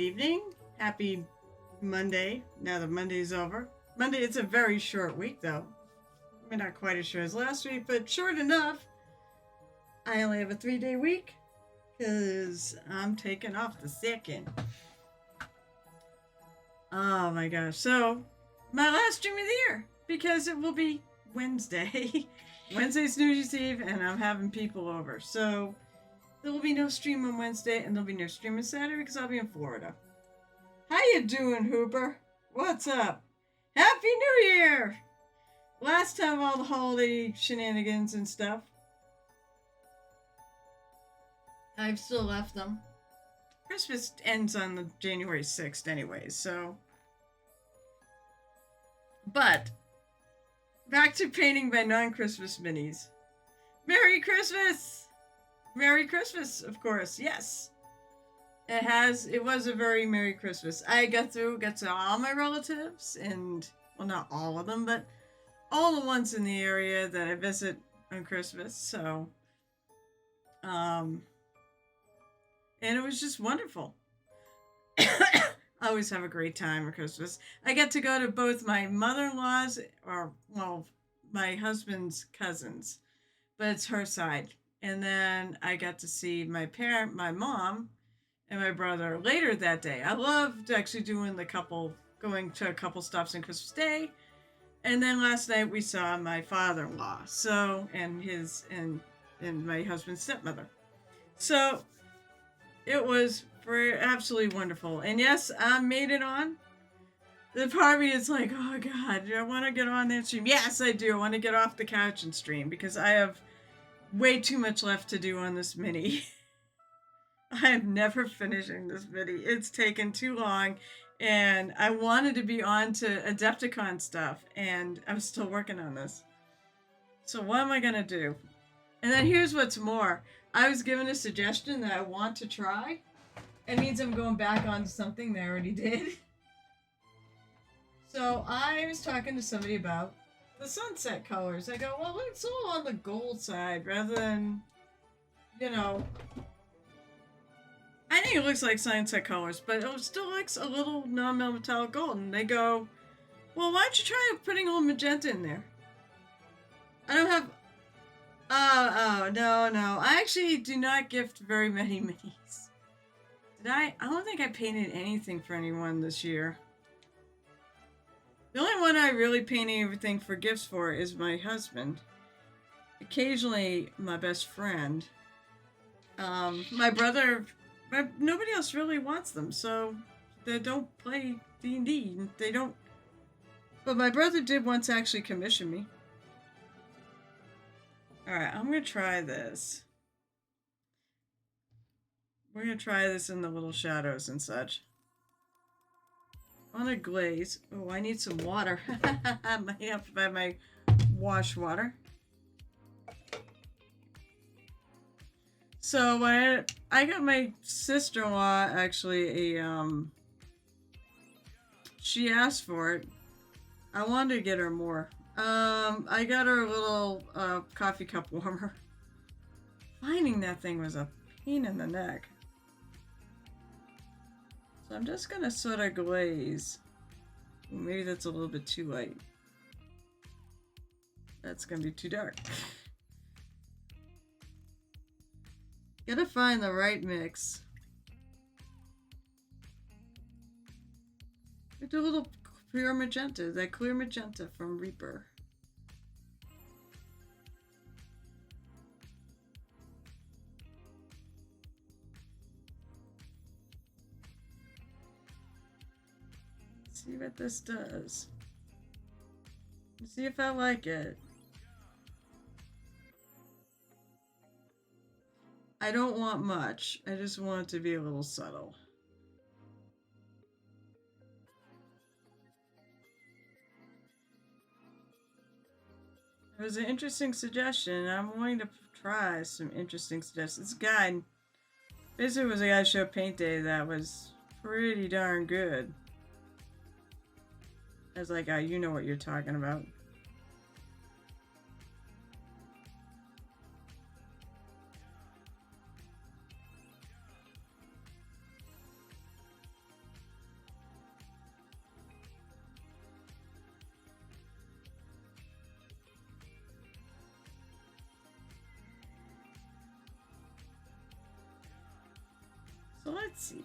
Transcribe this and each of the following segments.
evening. Happy Monday. Now that Monday's over. Monday, it's a very short week though. I mean, not quite as short as last week, but short enough. I only have a 3-day week because I'm taking off the second. Oh my gosh. So, my last stream of the year because it will be Wednesday. Wednesday's New Year's Eve and I'm having people over. So, there will be no stream on Wednesday and there'll be no stream on Saturday because I'll be in Florida. How you doing, Hooper? What's up? Happy New Year! Last time all the holiday shenanigans and stuff. I've still left them. Christmas ends on the January 6th anyways, so. But, back to painting by non-Christmas minis. Merry Christmas! Merry Christmas, of course, yes. It was a very Merry Christmas. I got to all my relatives, and, well, not all of them, but all the ones in the area that I visit on Christmas, so, and it was just wonderful. I always have a great time at Christmas. I get to go to both my mother-in-law's, my husband's cousins, but it's her side. And then I got to see my mom, and my brother later that day. I loved actually going to a couple stops on Christmas Day. And then last night we saw my father-in-law, and my husband's stepmother. So it was absolutely wonderful. And yes, I made it on. The part of me is like, oh God, do I want to get on that stream? Yes, I do. I want to get off the couch and stream because I have way too much left to do on this mini. I am never finishing this mini. It's taken too long, and I wanted to be on to Adepticon stuff, and I'm still working on this. So what am I going to do? And then here's what's more. I was given a suggestion that I want to try. It means I'm going back onto something that I already did. So I was talking to somebody about the sunset colors. I go, well, it's all on the gold side rather than, I think it looks like sunset colors, but it still looks a little non-metallic gold. And they go, well, why don't you try putting a little magenta in there? I don't have... no. I actually do not gift very many minis. Did I? I don't think I painted anything for anyone this year. The only one I really painted everything for gifts for is my husband. Occasionally, my best friend. My brother... nobody else really wants them, so they don't play D&D. They don't... But my brother did once actually commission me. Alright, I'm going to try this. We're going to try this in the little shadows and such. On a glaze. Oh, I need some water. I might have to buy my wash water. So I got my sister-in-law actually she asked for it. I wanted to get her more. I got her a little coffee cup warmer. Finding that thing was a pain in the neck. So I'm just gonna sort of glaze. Maybe that's a little bit too light. That's gonna be too dark. Gotta find the right mix. We do a little pure magenta, that clear magenta from Reaper. Let's see what this does. Let's see if I like it. I don't want much. I just want it to be a little subtle. It was an interesting suggestion. I'm wanting to try some interesting suggestions. This guy, basically was a guy show paint day that was pretty darn good. I was like, you know what you're talking about. let's see.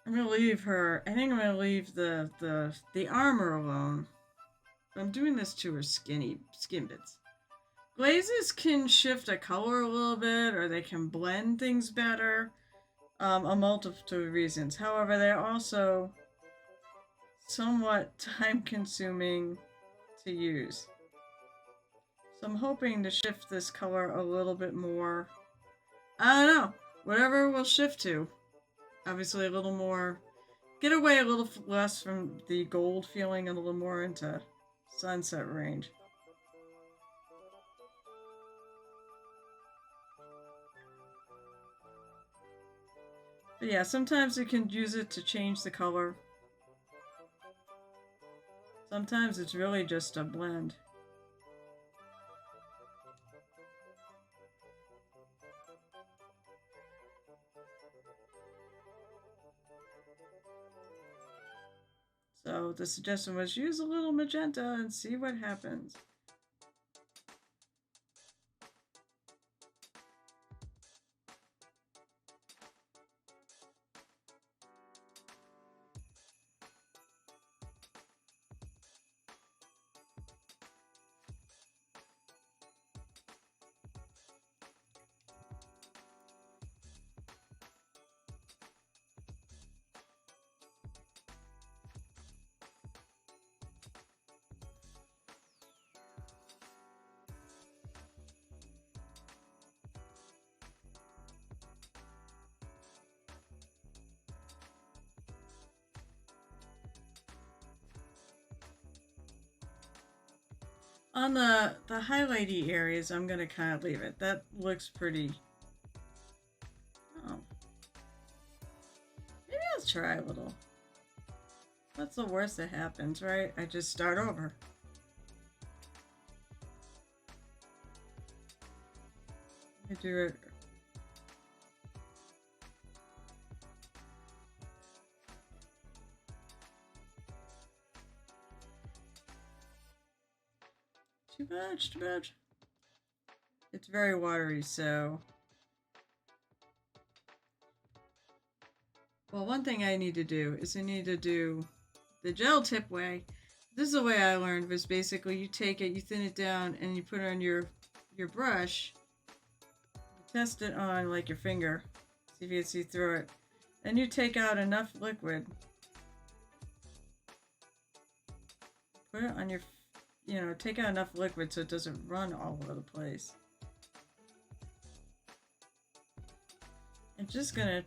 I'm gonna leave her. I think I'm gonna leave the armor alone. I'm doing this to her skin bits. Glazes can shift a color a little bit, or they can blend things better. A multitude of reasons. However, they're also somewhat time-consuming to use. So I'm hoping to shift this color a little bit more. I don't know. Whatever we'll shift to. Obviously a little more. Get away a little less from the gold feeling and a little more into sunset range. But yeah, sometimes you can use it to change the color. Sometimes it's really just a blend. So the suggestion was use a little magenta and see what happens. On the highlighty areas, I'm going to kind of leave it. That looks pretty... Oh. Maybe I'll try a little. What's the worst that happens, right? I just start over. I do it... Too much, too much. It's very watery, so... Well, one thing I need to do is I need to do the gel tip way. This is the way I learned, was basically you take it, you thin it down, and you put it on your brush. You test it on, like, your finger. See if you can see through it. Then you take out enough liquid. Put it on your... You know, take out enough liquid so it doesn't run all over the place. I'm just gonna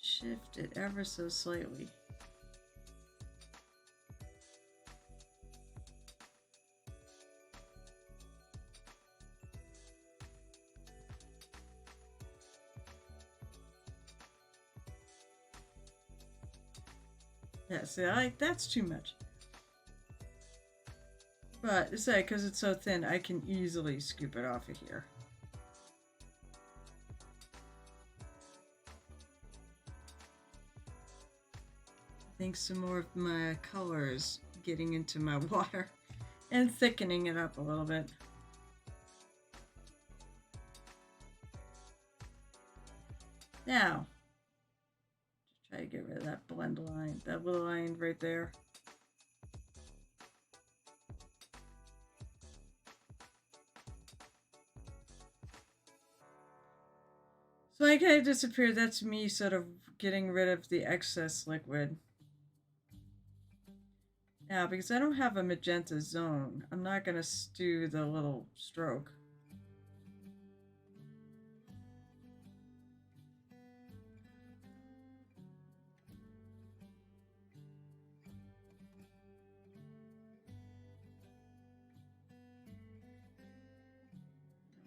shift it ever so slightly. Yeah, see, that's too much. But, it's like, because it's so thin, I can easily scoop it off of here. I think some more of my colors getting into my water and thickening it up a little bit. Now, try to get rid of that blend line, that little line right there. So I kind of disappeared. That's me sort of getting rid of the excess liquid. Now, because I don't have a magenta zone, I'm not going to do the little stroke.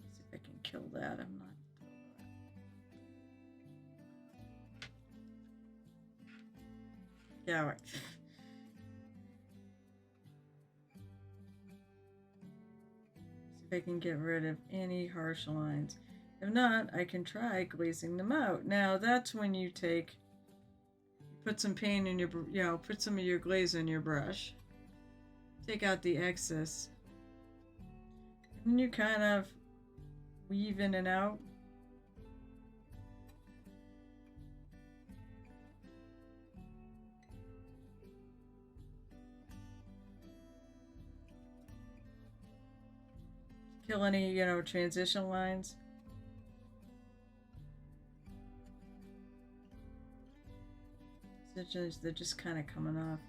Let's see if I can kill that. I'm not. Yeah, right. I can get rid of any harsh lines. If not, I can try glazing them out. Now that's when you put some paint in your, put some of your glaze in your brush. Take out the excess. And you kind of weave in and out. Kill any, transition lines. They're just kind of coming off.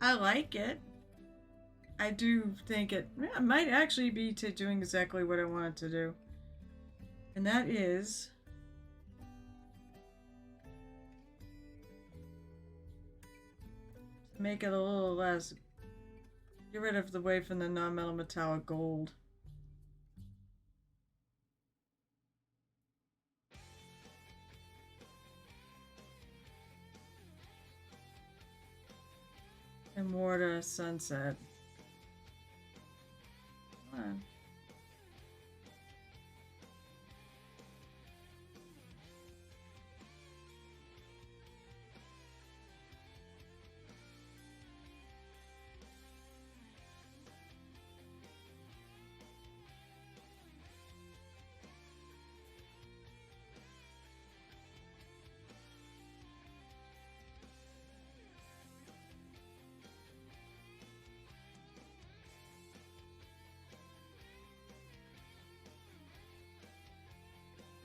I like it. I do think it might actually be doing exactly what I wanted to do. And that is to make it a little less, get rid of the way from the non-metal metallic gold. And more to sunset. Come on.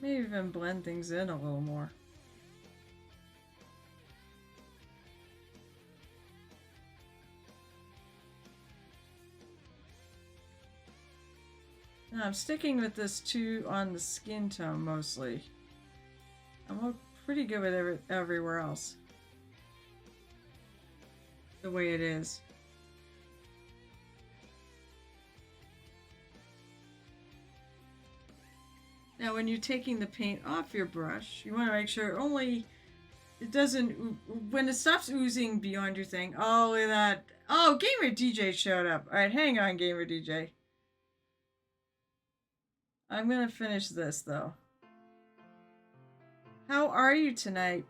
Maybe even blend things in a little more. Now I'm sticking with this 2 on the skin tone mostly. I'm pretty good with everywhere else. The way it is. Now when you're taking the paint off your brush, you want to make sure it doesn't, when it stops oozing beyond your thing. Oh, look at that. Oh, Gamer DJ showed up. Alright, hang on, Gamer DJ. I'm going to finish this, though. How are you tonight,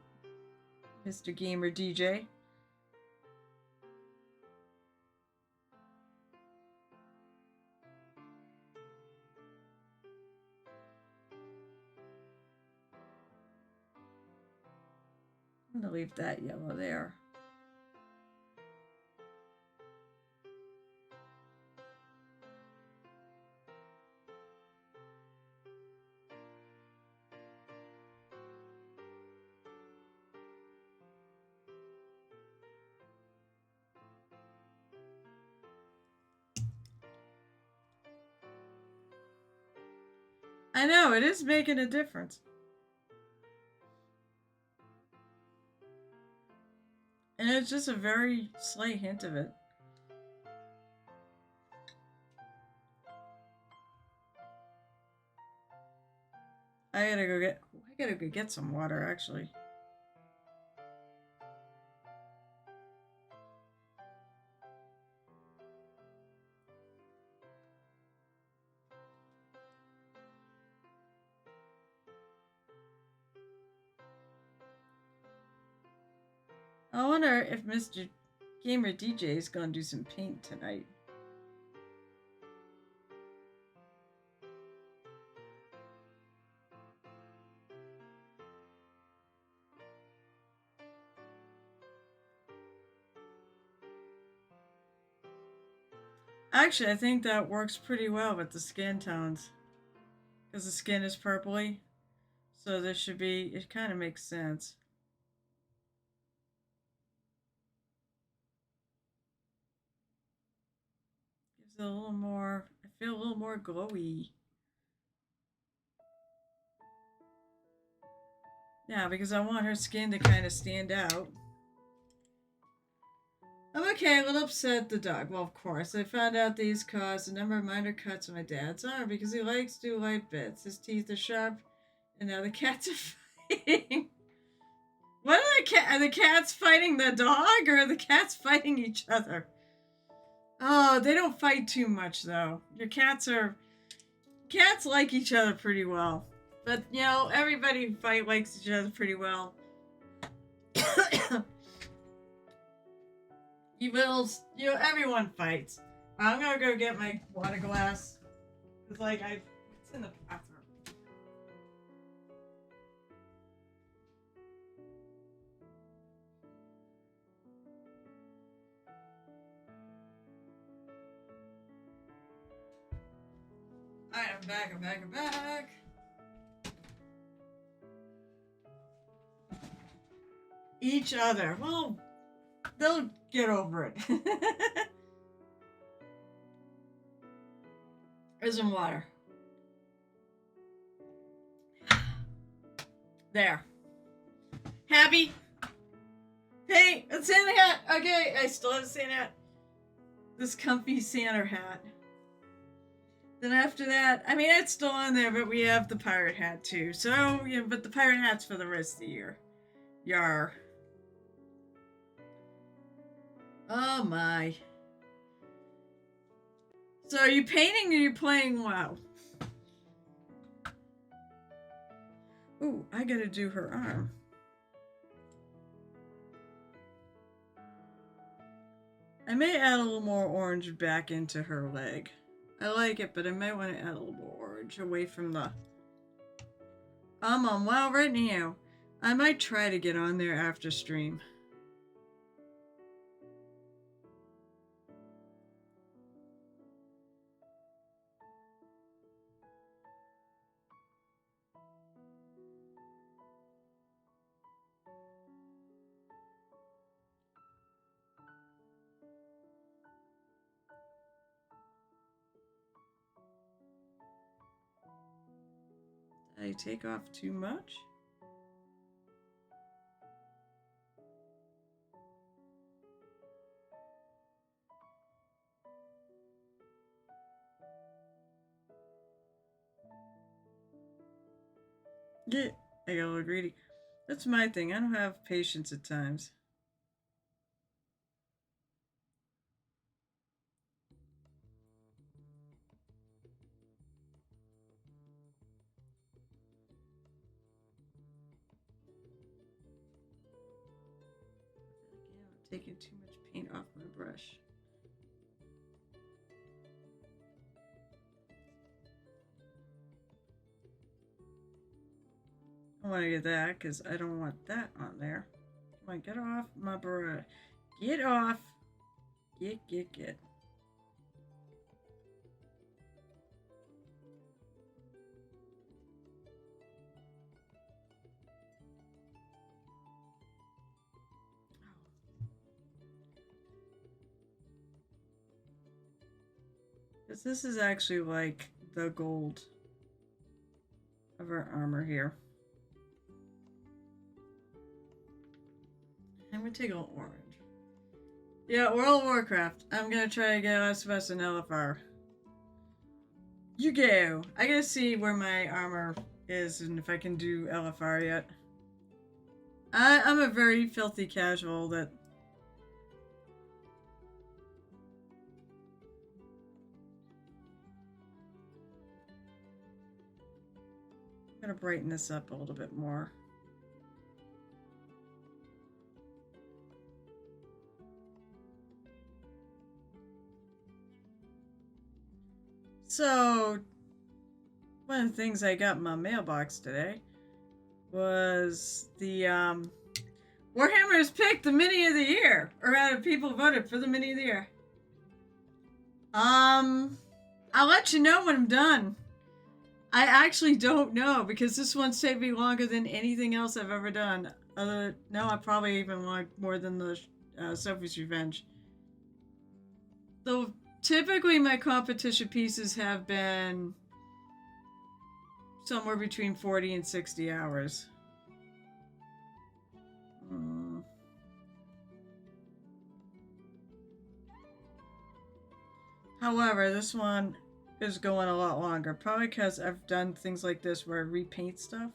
Mr. Gamer DJ? I'm going to leave that yellow there. I know, it is making a difference. And it's just a very slight hint of it. I gotta go get some water, actually. I wonder if Mr. Gamer DJ is gonna do some paint tonight. Actually, I think that works pretty well with the skin tones. Because the skin is purpley. So there should be, it kind of makes sense. Gives it a little more, I feel a little more glowy. Yeah, because I want her skin to kind of stand out. I'm okay, a little upset at the dog. Well, of course. I found out these caused a number of minor cuts on my dad's arm because he likes to do light bits. His teeth are sharp, and now the cats are fighting. What are are the cats fighting the dog, or are the cats fighting each other? Oh, they don't fight too much though. Your cats like each other pretty well, but you know everybody who likes each other pretty well. Everyone fights. I'm gonna go get my water glass. It's it's in the bathroom. Alright, I'm back. Each other. Well, they'll get over it. There's some water. There. Happy? Hey, a Santa hat! Okay, I still have a Santa hat. This comfy Santa hat. Then after that, I mean, it's still on there, but we have the pirate hat too. So, yeah, but the pirate hat's for the rest of the year. Yar. Oh my. So are you painting or are you playing WoW? Ooh, I gotta do her arm. I may add a little more orange back into her leg. I like it, but I might want to add a little more orange away from the... I'm on WoW right now. I might try to get on there after stream. Did I take off too much? Yeah, I got a little greedy. That's my thing. I don't have patience at times. Again, I'm taking too much paint off my brush. I want to get that because I don't want that on there. Come on, get off my brush. Get off. Get. Because this is actually like the gold of her armor here. I'm gonna take a little orange. Yeah, World of Warcraft. I'm gonna try to get Last of Us and LFR. You go. I gotta see where my armor is and if I can do LFR yet. I'm a very filthy casual that... I'm gonna brighten this up a little bit more. So, one of the things I got in my mailbox today was the Warhammer's picked the mini of the year, or rather, people voted for the mini of the year. I'll let you know when I'm done. I actually don't know because this one's taken me longer than anything else I've ever done. No, I probably even want more than the Sophie's Revenge. So typically my competition pieces have been somewhere between 40 and 60 hours. However, this one is going a lot longer. Probably because I've done things like this where I repaint stuff.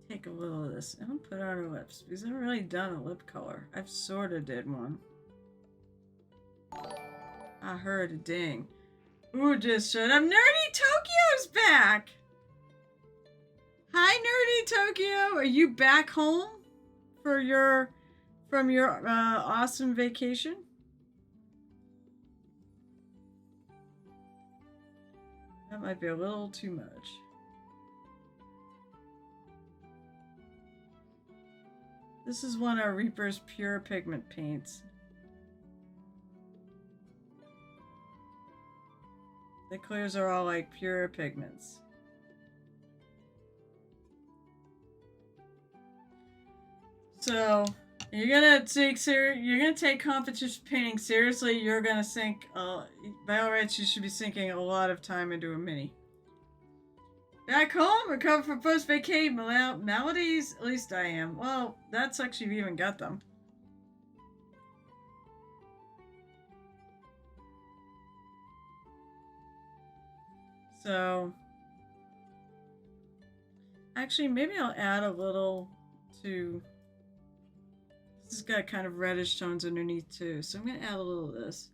Take a little of this and put on her lips because I haven't really done a lip color. I've sort of did one. I heard a ding. Ooh, just shut up. Nerdy Tokyo's back! Hi, Nerdy Tokyo! Are you back home for from your awesome vacation? That might be a little too much. This is one of Reaper's pure pigment paints. The clears are all like pure pigments. So you're gonna take competition painting seriously. You're gonna sink. By all rights, you should be sinking a lot of time into a mini. Back home, recover from post-vacay maladies. At least I am. Well, that sucks. You've even got them. So, actually, maybe I'll add a little to. This has got kind of reddish tones underneath too, so I'm gonna add a little of this.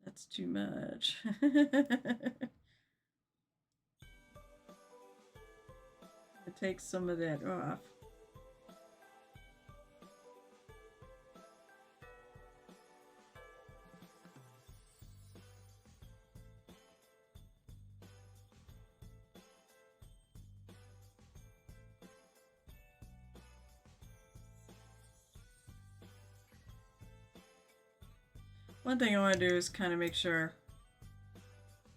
That's too much. It takes some of that off. One thing I want to do is kind of make sure,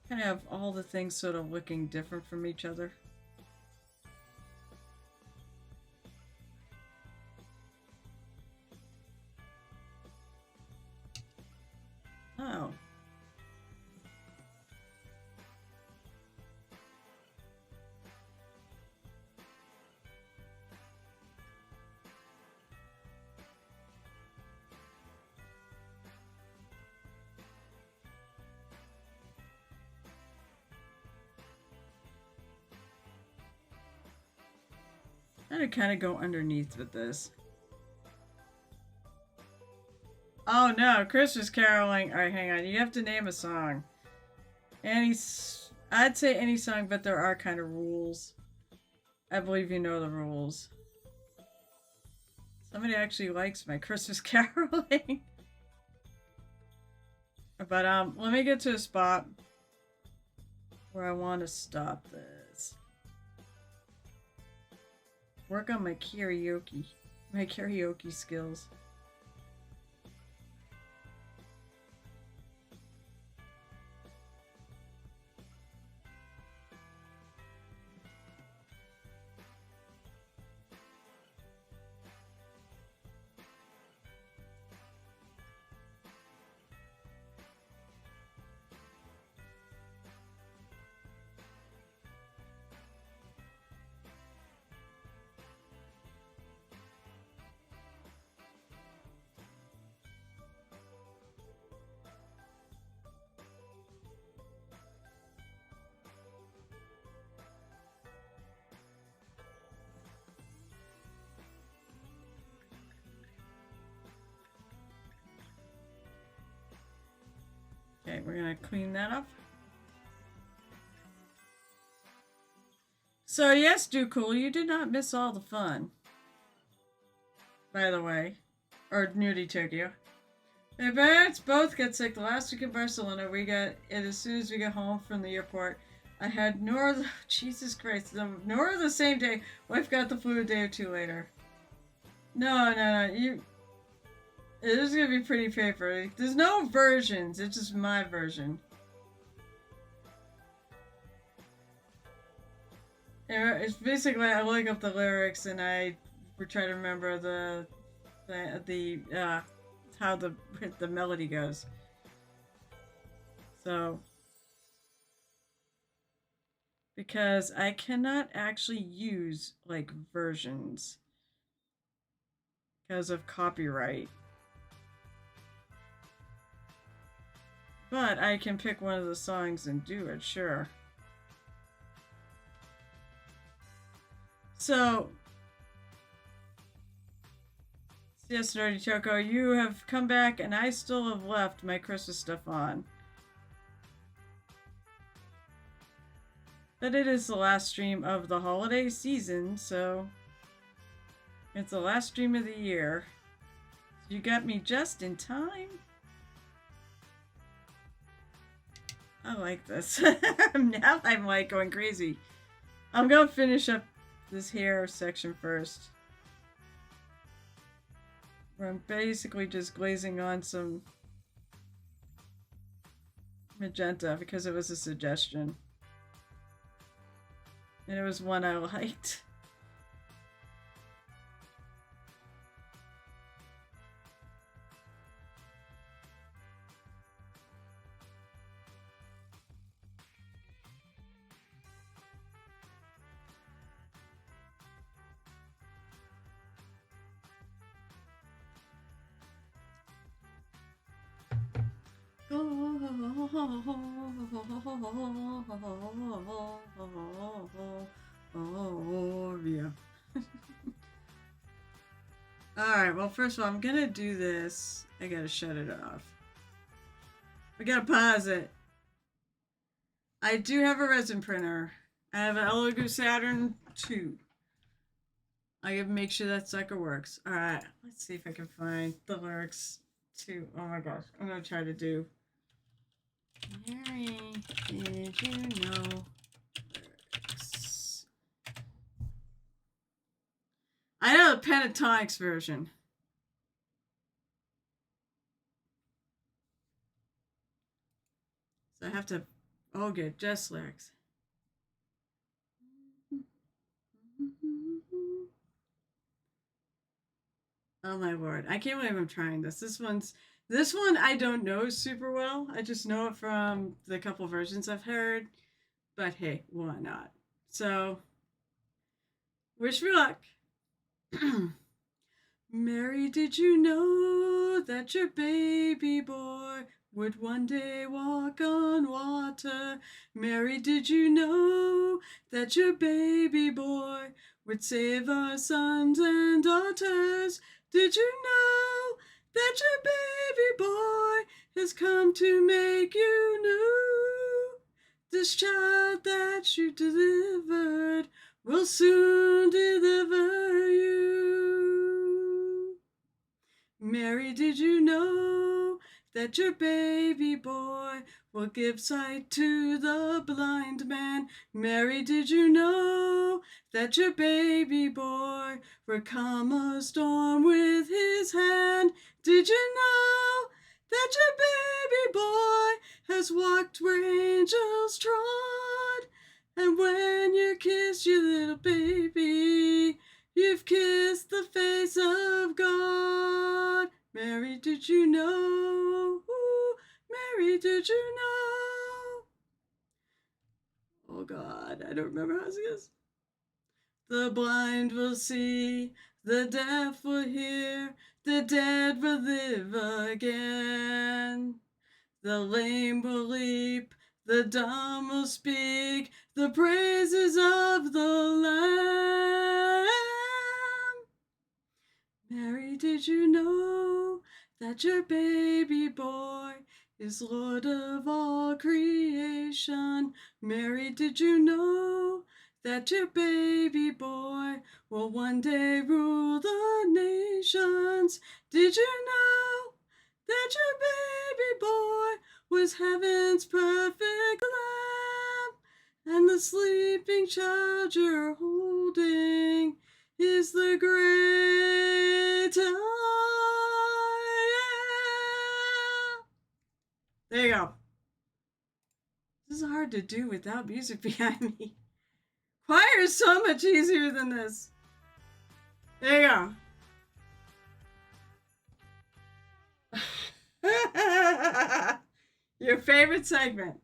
kind of have all the things sort of looking different from each other. Oh. I'm gonna kind of go underneath with this. Oh no, Christmas caroling. Alright, hang on. You have to name a song. I'd say any song, but there are kind of rules. I believe you know the rules. Somebody actually likes my Christmas caroling. But let me get to a spot where I want to stop this. Work on my karaoke skills. Okay, we're gonna clean that up. So yes, Do Cool, you did not miss all the fun. By the way. Or Nudie Tokyo. My parents both got sick the last week in Barcelona. We got it as soon as we got home from the airport. I had Nora, Jesus Christ, Nora the same day. Wife got the flu a day or two later. No, it is gonna be pretty paper. There's no versions, it's just my version. It's basically I look up the lyrics and I try to remember the how the melody goes. So because I cannot actually use like versions because of copyright. But I can pick one of the songs and do it, sure. So, yes, Nerdy Choco, you have come back and I still have left my Christmas stuff on. But it is the last stream of the holiday season, so it's the last stream of the year. So you got me just in time. I like this. Now I'm like going crazy. I'm gonna finish up this hair section first. Where I'm basically just glazing on some magenta because it was a suggestion. And it was one I liked. Oh, yeah. Alright, well, first of all, I'm gonna do this. I gotta shut it off. I gotta pause it. I do have a resin printer. I have an Elegoo Saturn 2. I gotta make sure that sucker works. Alright, let's see if I can find the lyrics to. Oh my gosh, I'm gonna try to do. Mary, did you know lyrics? I know the Pentatonics version. So I have to. Oh, good, just lyrics. Oh my lord, I can't believe I'm trying this. This one I don't know super well. I just know it from the couple versions I've heard. But hey, why not? So, wish me luck. Mary, did you know that your baby boy would one day walk on water? Mary, did you know that your baby boy would save our sons and daughters? Did you know that your baby boy has come to make you new? This child that you delivered will soon deliver you. Mary, did you know that your baby boy will give sight to the blind man? Mary, did you know that your baby boy will calm a storm with his hand? Did you know that your baby boy has walked where angels trod? And when you kiss your little baby, you've kissed the face of God. Mary, did you know? Ooh, Mary, did you know? Oh God, I don't remember how it goes. The blind will see, the deaf will hear, the dead will live again. The lame will leap, the dumb will speak, the praises of the Lamb. Mary, did you know that your baby boy is Lord of all creation? Mary, did you know that your baby boy will one day rule the nations? Did you know that your baby boy was heaven's perfect lamb? And the sleeping child you're holding is the great I am. There you go. This is hard to do without music behind me. Fire is so much easier than this. There you go. Your favorite segment.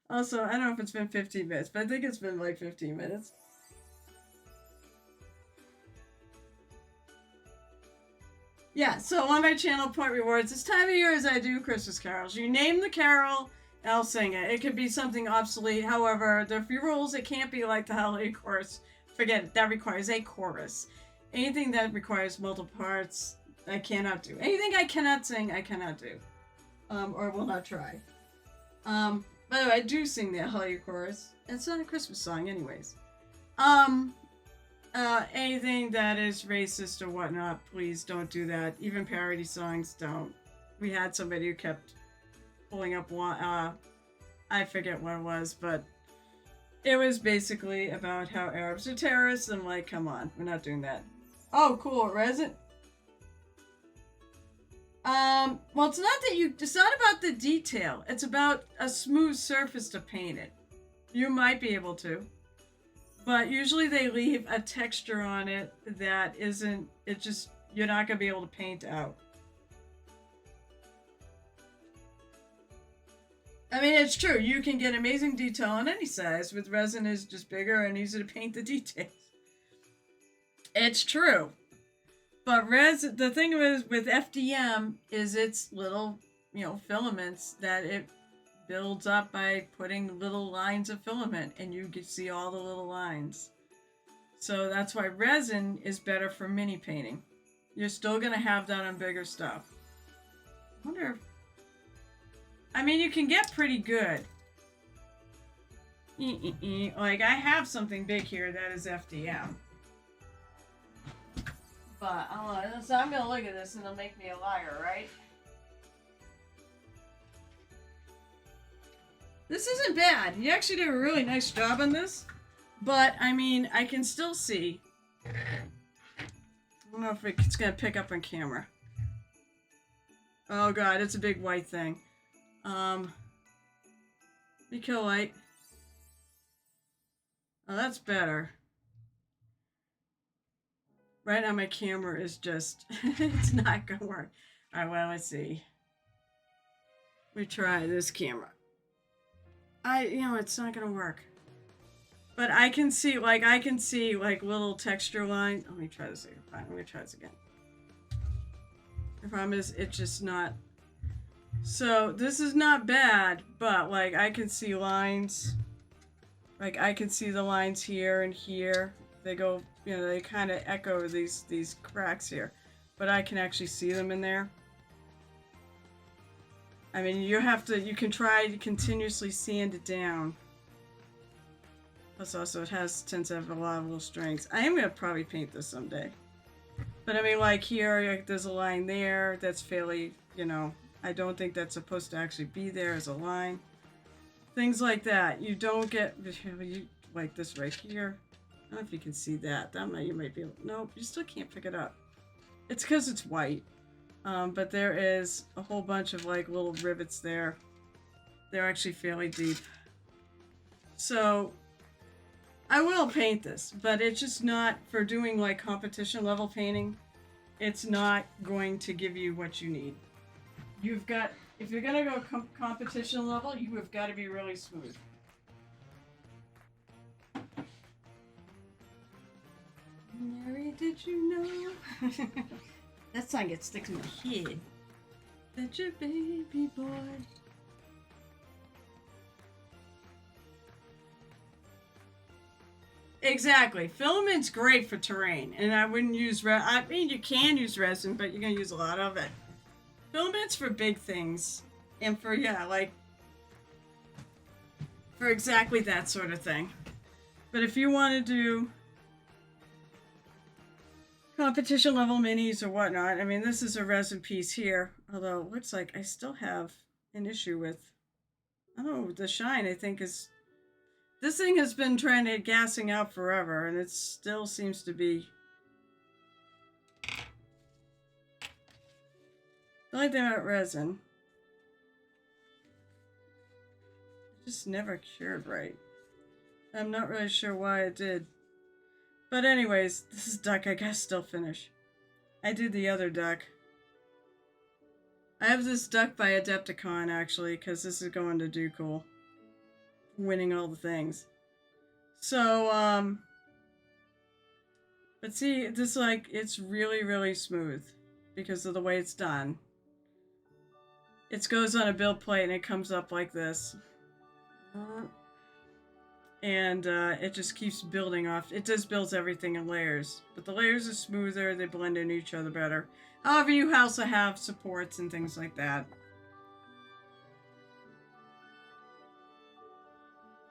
Also, I don't know if it's been 15 minutes, but I think it's been like 15 minutes. Yeah, so on my channel, Point Rewards, this time of year as I do Christmas carols. You name the carol, and I'll sing it. It could be something obsolete. However, there are a few rules. It can't be like the holiday chorus. Forget it. That requires a chorus. Anything that requires multiple parts, I cannot do. Anything I cannot sing, I cannot do. Or will not try. By the way, I do sing the holiday chorus. It's not a Christmas song anyways. Anything that is racist or whatnot, please don't do that. Even parody songs, don't. We had somebody who kept pulling up one, I forget what it was, but it was basically about how Arabs are terrorists, and I'm like, come on, we're not doing that. Oh, cool, resin. Well, it's not about the detail. It's about a smooth surface to paint it. You might be able to. But usually they leave a texture on it that isn't, you're not going to be able to paint out. I mean, it's true. You can get amazing detail on any size with resin is just bigger and easier to paint the details. It's true. But the thing with FDM is it's little, filaments that it builds up by putting little lines of filament, and you can see all the little lines. So that's why resin is better for mini painting. You're still going to have that on bigger stuff. I wonder if... I mean, you can get pretty good. Like, I have something big here that is FDM. But, so I'm going to look at this and it'll make me a liar, right? This isn't bad. You actually did a really nice job on this. But, I mean, I can still see. I don't know if it's going to pick up on camera. Oh god, it's a big white thing. Be kill light. Oh, that's better. Right now my camera is just, it's not gonna work. Alright, well, let's see. We try this camera. It's not gonna work. But I can see like little texture lines. Let me try this again. Fine, let me try this again. The problem is it's just not. So this is not bad, but like I can see lines. Like I can see the lines here and here. They go, they kind of echo these cracks here, but I can actually see them in there. I mean, you can try to continuously sand it down. Plus also it tends to have a lot of little strings. I am going to probably paint this someday. But I mean, like here, like, there's a line there that's fairly, I don't think that's supposed to actually be there as a line. Things like that. You don't get, like this right here. I don't know if you can see that. You might be able, nope, you still can't pick it up. It's because it's white. But there is a whole bunch of like little rivets there. They're actually fairly deep. So I will paint this, but it's just not for doing like competition level painting. It's not going to give you what you need. If you're gonna go competition level, you have got to be really smooth. Mary, did you know? That song gets stuck in my head. That your baby boy. Exactly. Filament's great for terrain, and I wouldn't use I mean, you can use resin, but you're gonna use a lot of it. Filament's for big things, and for for exactly that sort of thing. But if you want to do competition level minis or whatnot, I mean, this is a resin piece here, although it looks like I still have an issue with, the shine, I think is. This thing has been gassing out forever, and it still seems to be. The only thing about resin, it just never cured right. I'm not really sure why it did. But anyways, this is duck I gotta still finish. I did the other duck. I have this duck by Adepticon actually, because this is going to do cool. Winning all the things. So, but see, this like, it's really, really smooth because of the way it's done. It goes on a build plate and it comes up like this. And it just keeps building off. It just builds everything in layers. But the layers are smoother, they blend into each other better. However, you also have supports and things like that.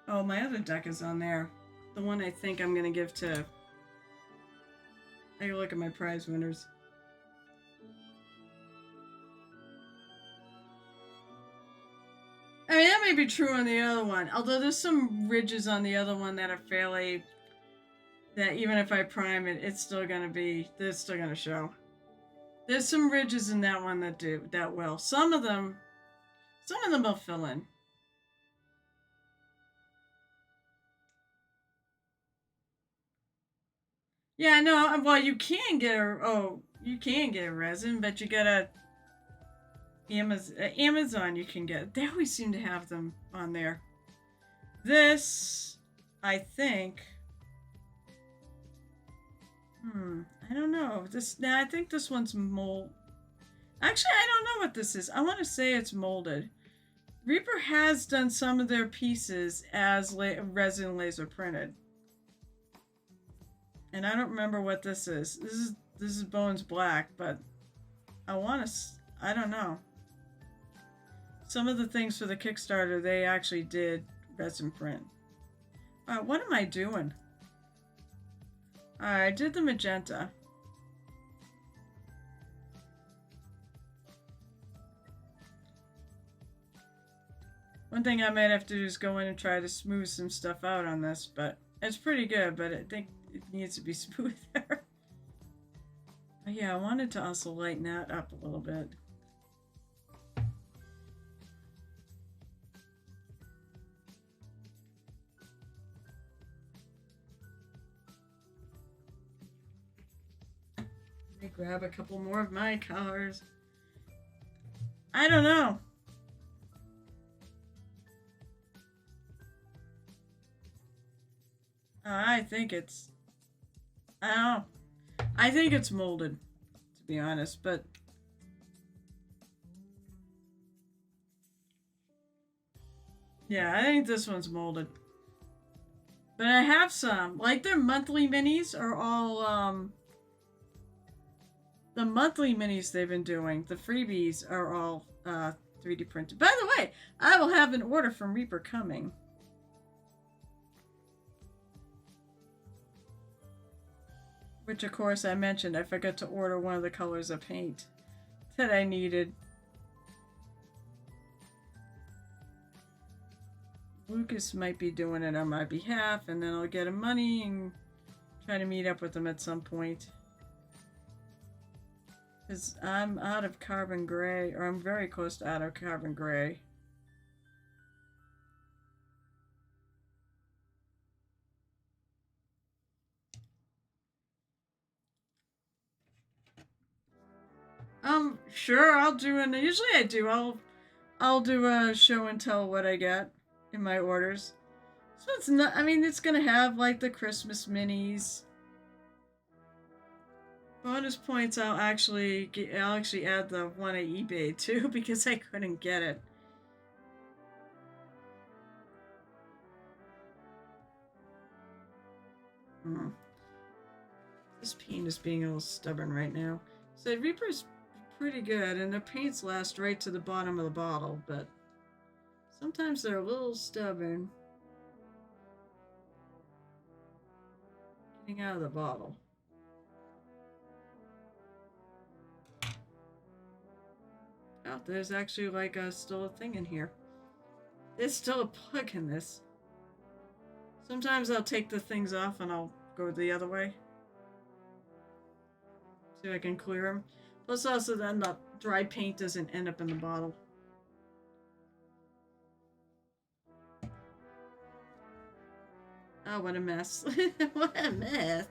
Oh, my other deck is on there. The one I think I'm going to give to... I look at my prize winners. I mean, that may be true on the other one. Although there's some ridges on the other one that are fairly... that even if I prime it, it's still going to be... they're still going to show. There's some ridges in that one that do that will. Some of them will fill in. Yeah, no, well, you can get a resin, but you gotta Amazon you can get. They always seem to have them on there. This, I think. I don't know. I think this one's mold. Actually, I don't know what this is. I want to say it's molded. Reaper has done some of their pieces as resin laser printed. And I don't remember what this is. This is Bones Black, but I don't know. Some of the things for the Kickstarter, they actually did resin print. What am I doing? I did the magenta. One thing I might have to do is go in and try to smooth some stuff out on this, but it's pretty good, but I think it needs to be smoother. But yeah, I wanted to also lighten that up a little bit. Let me grab a couple more of my colors. I don't know. I think it's... I don't know. I think it's molded, to be honest, but... yeah, I think this one's molded. But I have some. Like, their monthly minis are all, the monthly minis they've been doing, the freebies are all 3D printed. By the way, I will have an order from Reaper coming. Which, of course, I mentioned I forgot to order one of the colors of paint that I needed. Lucas might be doing it on my behalf, and then I'll get him money and try to meet up with him at some point. Because I'm out of carbon gray, or I'm very close to out of carbon gray. Sure, I'll do an... usually I do. I'll do a show and tell what I get in my orders. So it's not... I mean, it's gonna have, like, the Christmas minis. Bonus points, I'll actually add the one at eBay, too, because I couldn't get it. This paint is being a little stubborn right now. So Reaper's pretty good, and the paints last right to the bottom of the bottle, but sometimes they're a little stubborn getting out of the bottle. Oh, there's actually like still a thing in here. There's still a plug in this. Sometimes I'll take the things off and I'll go the other way. See if I can clear them. Plus also then the dry paint doesn't end up in the bottle. Oh, what a mess. What a mess.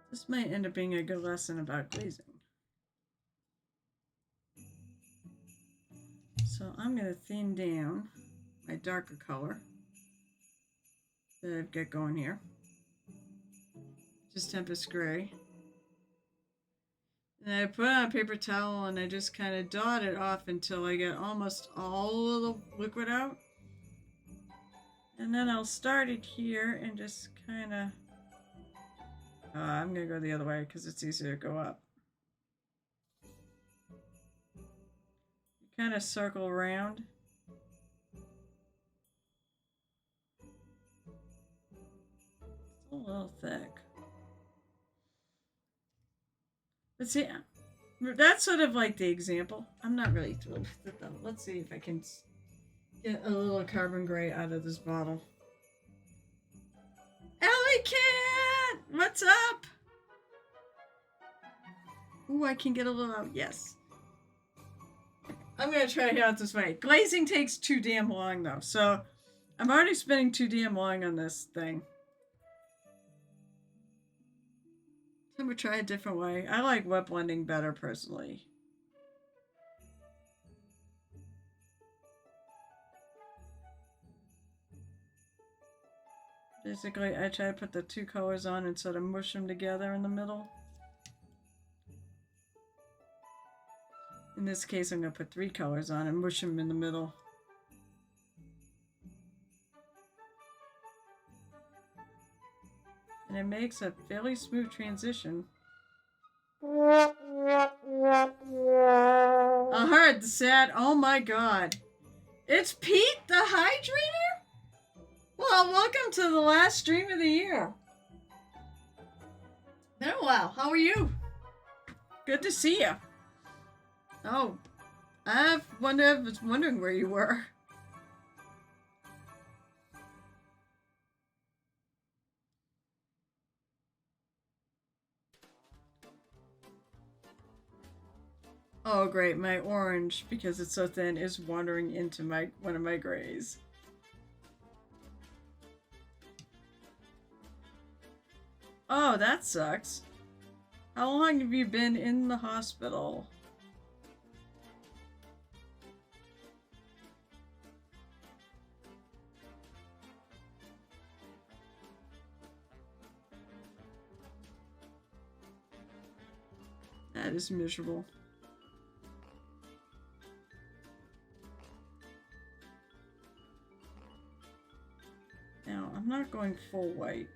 This might end up being a good lesson about glazing. So I'm going to thin down my darker color that I've got going here. Just Tempest Gray. And I put it on a paper towel and I just kind of dot it off until I get almost all of the liquid out. And then I'll start it here and just kind of... I'm going to go the other way because it's easier to go up. You kind of circle around. It's a little thick. But see, that's sort of like the example. I'm not really thrilled with it though. Let's see if I can get a little carbon gray out of this bottle. Ellie Cat! What's up? Ooh, I can get a little out. Yes. I'm going to try it out this way. Glazing takes too damn long though. So I'm already spending too damn long on this thing. I'm going to try a different way. I like wet blending better personally. Basically, I try to put the two colors on and sort of mush them together in the middle. In this case, I'm going to put 3 colors on and mush them in the middle. And it makes a fairly smooth transition. I heard the sad, oh my god. It's Pete the Hydrator? Well, welcome to the last stream of the year. Been a while. How are you? Good to see you. Oh, I was wondering where you were. Oh, great. My orange, because it's so thin, is wandering into one of my grays. Oh, that sucks. How long have you been in the hospital? That is miserable. Now, I'm not going full white.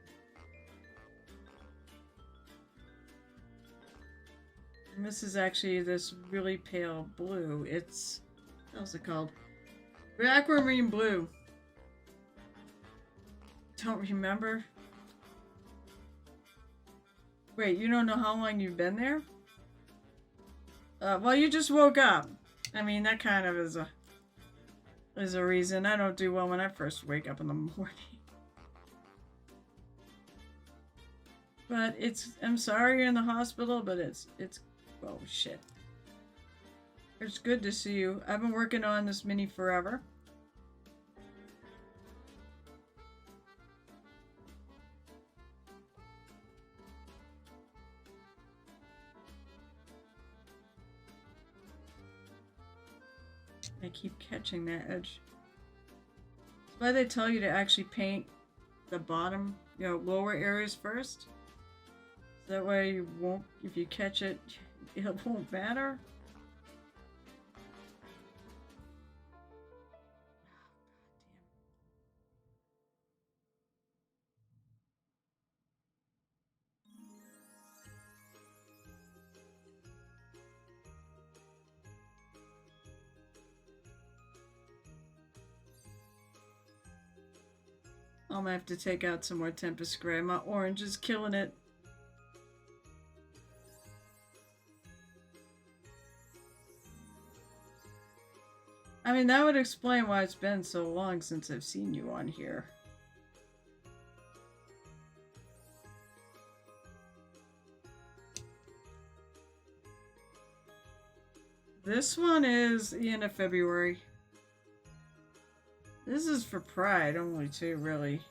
And this is actually this really pale blue. It's, how's it called? Aquamarine blue. Don't remember. Wait, you don't know how long you've been there? Well, you just woke up. I mean, that kind of is a reason. I don't do well when I first wake up in the morning. But I'm sorry you're in the hospital, but it's, oh shit. It's good to see you. I've been working on this mini forever. I keep catching that edge. That's why they tell you to actually paint the bottom, lower areas first. That way you won't, if you catch it, it won't matter. I'm gonna have to take out some more Tempest Gray. My orange is killing it. I mean, that would explain why it's been so long since I've seen you on here. This one is the end of February. This is for Pride only too, really.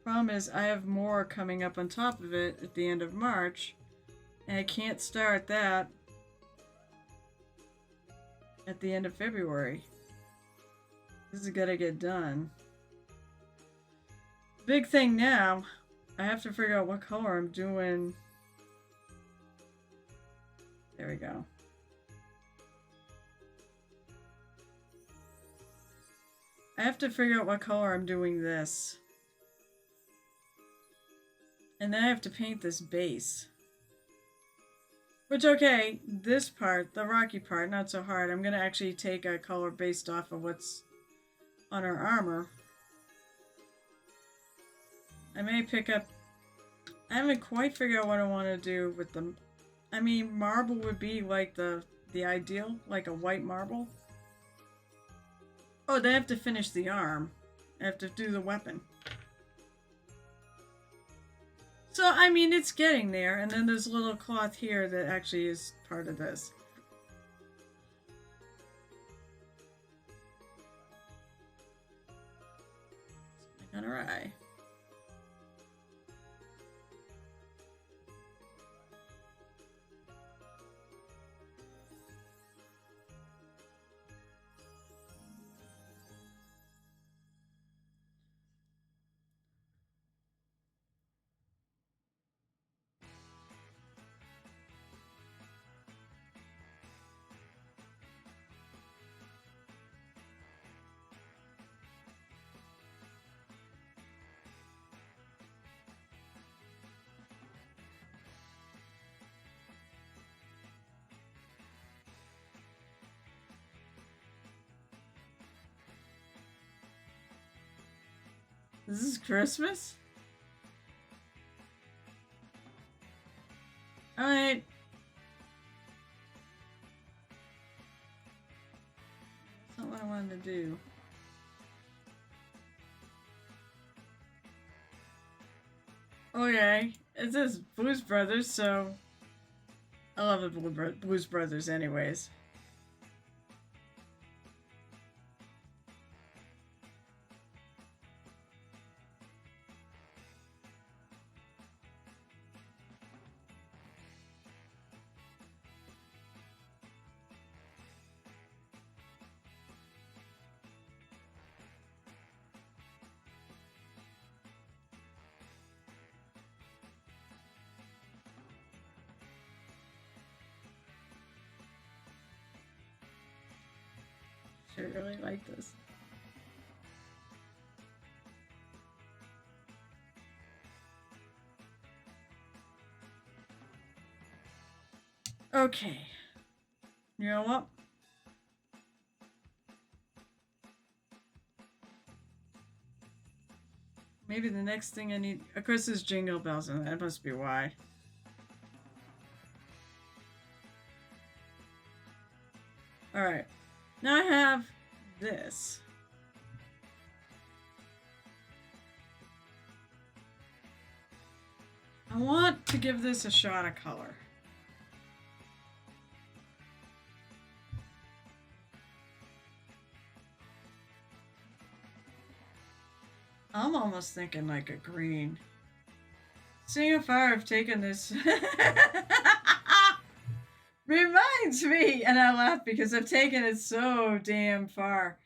Problem is, I have more coming up on top of it at the end of March, and I can't start that at the end of February. This is gotta get done. Big thing now, I have to figure out what color I'm doing. There we go. I have to figure out what color I'm doing this. And then I have to paint this base. Which, okay, this part, the rocky part, not so hard. I'm going to actually take a color based off of what's on her armor. I may pick up... I haven't quite figured out what I want to do with them. I mean, marble would be like the ideal, like a white marble. Oh, they have to finish the arm. I have to do the weapon. So, I mean, it's getting there. And then there's a little cloth here that actually is part of this. Something on her eye. This is Christmas? Alright. That's not what I wanted to do. Okay. It says Blues Brothers, so... I love the Blues Brothers anyways. I really like this. Okay. You know what? Maybe the next thing I need... Of course, there's Jingle Bells, and that must be why. Alright. Now I have this. I want to give this a shot of color. I'm almost thinking like a green. Seeing how far I've taken this reminds me, and I laugh because I've taken it so damn far.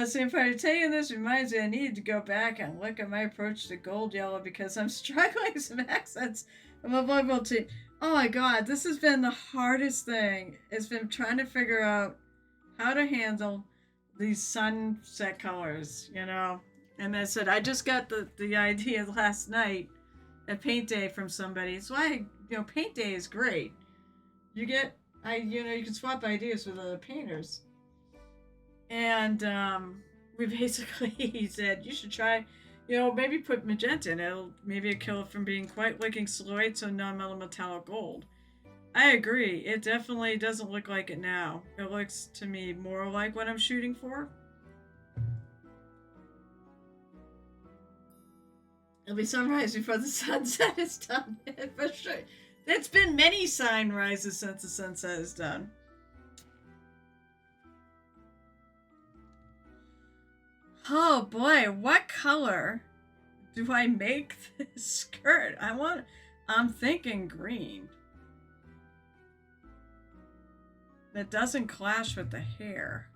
Seeing how I've taken this reminds me I need to go back and look at my approach to gold yellow because I'm struggling with some accents of a volleyball team. Oh my god, this has been the hardest thing. It's been trying to figure out how to handle these sunset colors, you know? And I said, I just got the idea last night at Paint Day from somebody. It's why, Paint Day is great. You can swap ideas with other painters. And we basically said, you should try, maybe put magenta in it. Maybe it'll kill it from being quite looking silhouette, so non-metallic gold. I agree. It definitely doesn't look like it now. It looks to me more like what I'm shooting for. It'll be sunrise before the sunset is done. For sure. It's been many sunrises since the sunset is done. Oh boy, what color do I make this skirt? I'm thinking green. That doesn't clash with the hair.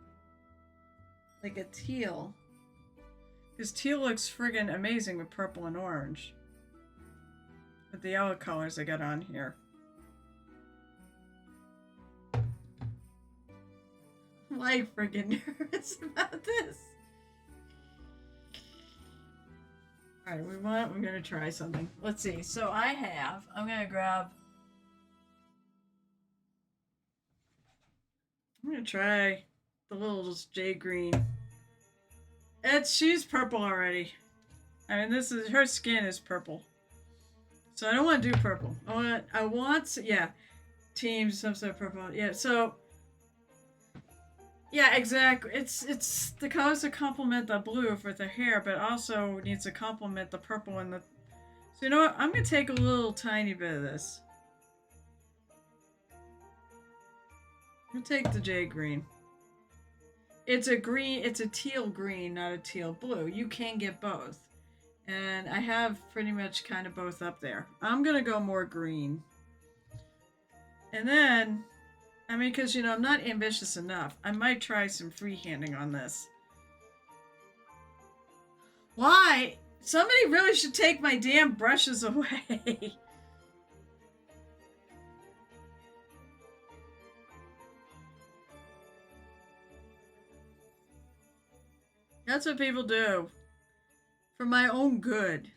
Like a teal. Because teal looks friggin' amazing with purple and orange. With the yellow colors I got on here. I'm like friggin' nervous about this. Alright, we're gonna try something. Let's see. So I'm gonna try the little jade green. She's purple already. I mean, her skin is purple. So I don't want to do purple. Yeah, teams, some sort of purple. Yeah, so, yeah, exactly. It's the colors that complement the blue for the hair, but also needs to complement the purple and the. So you know what? I'm gonna take a little tiny bit of this. I'm gonna take the jade green. It's a teal green, not a teal blue. You can get both. And I have pretty much kind of both up there. I'm going to go more green. And then, I mean, because, I'm not ambitious enough. I might try some freehanding on this. Why? Somebody really should take my damn brushes away. That's what people do. For my own good.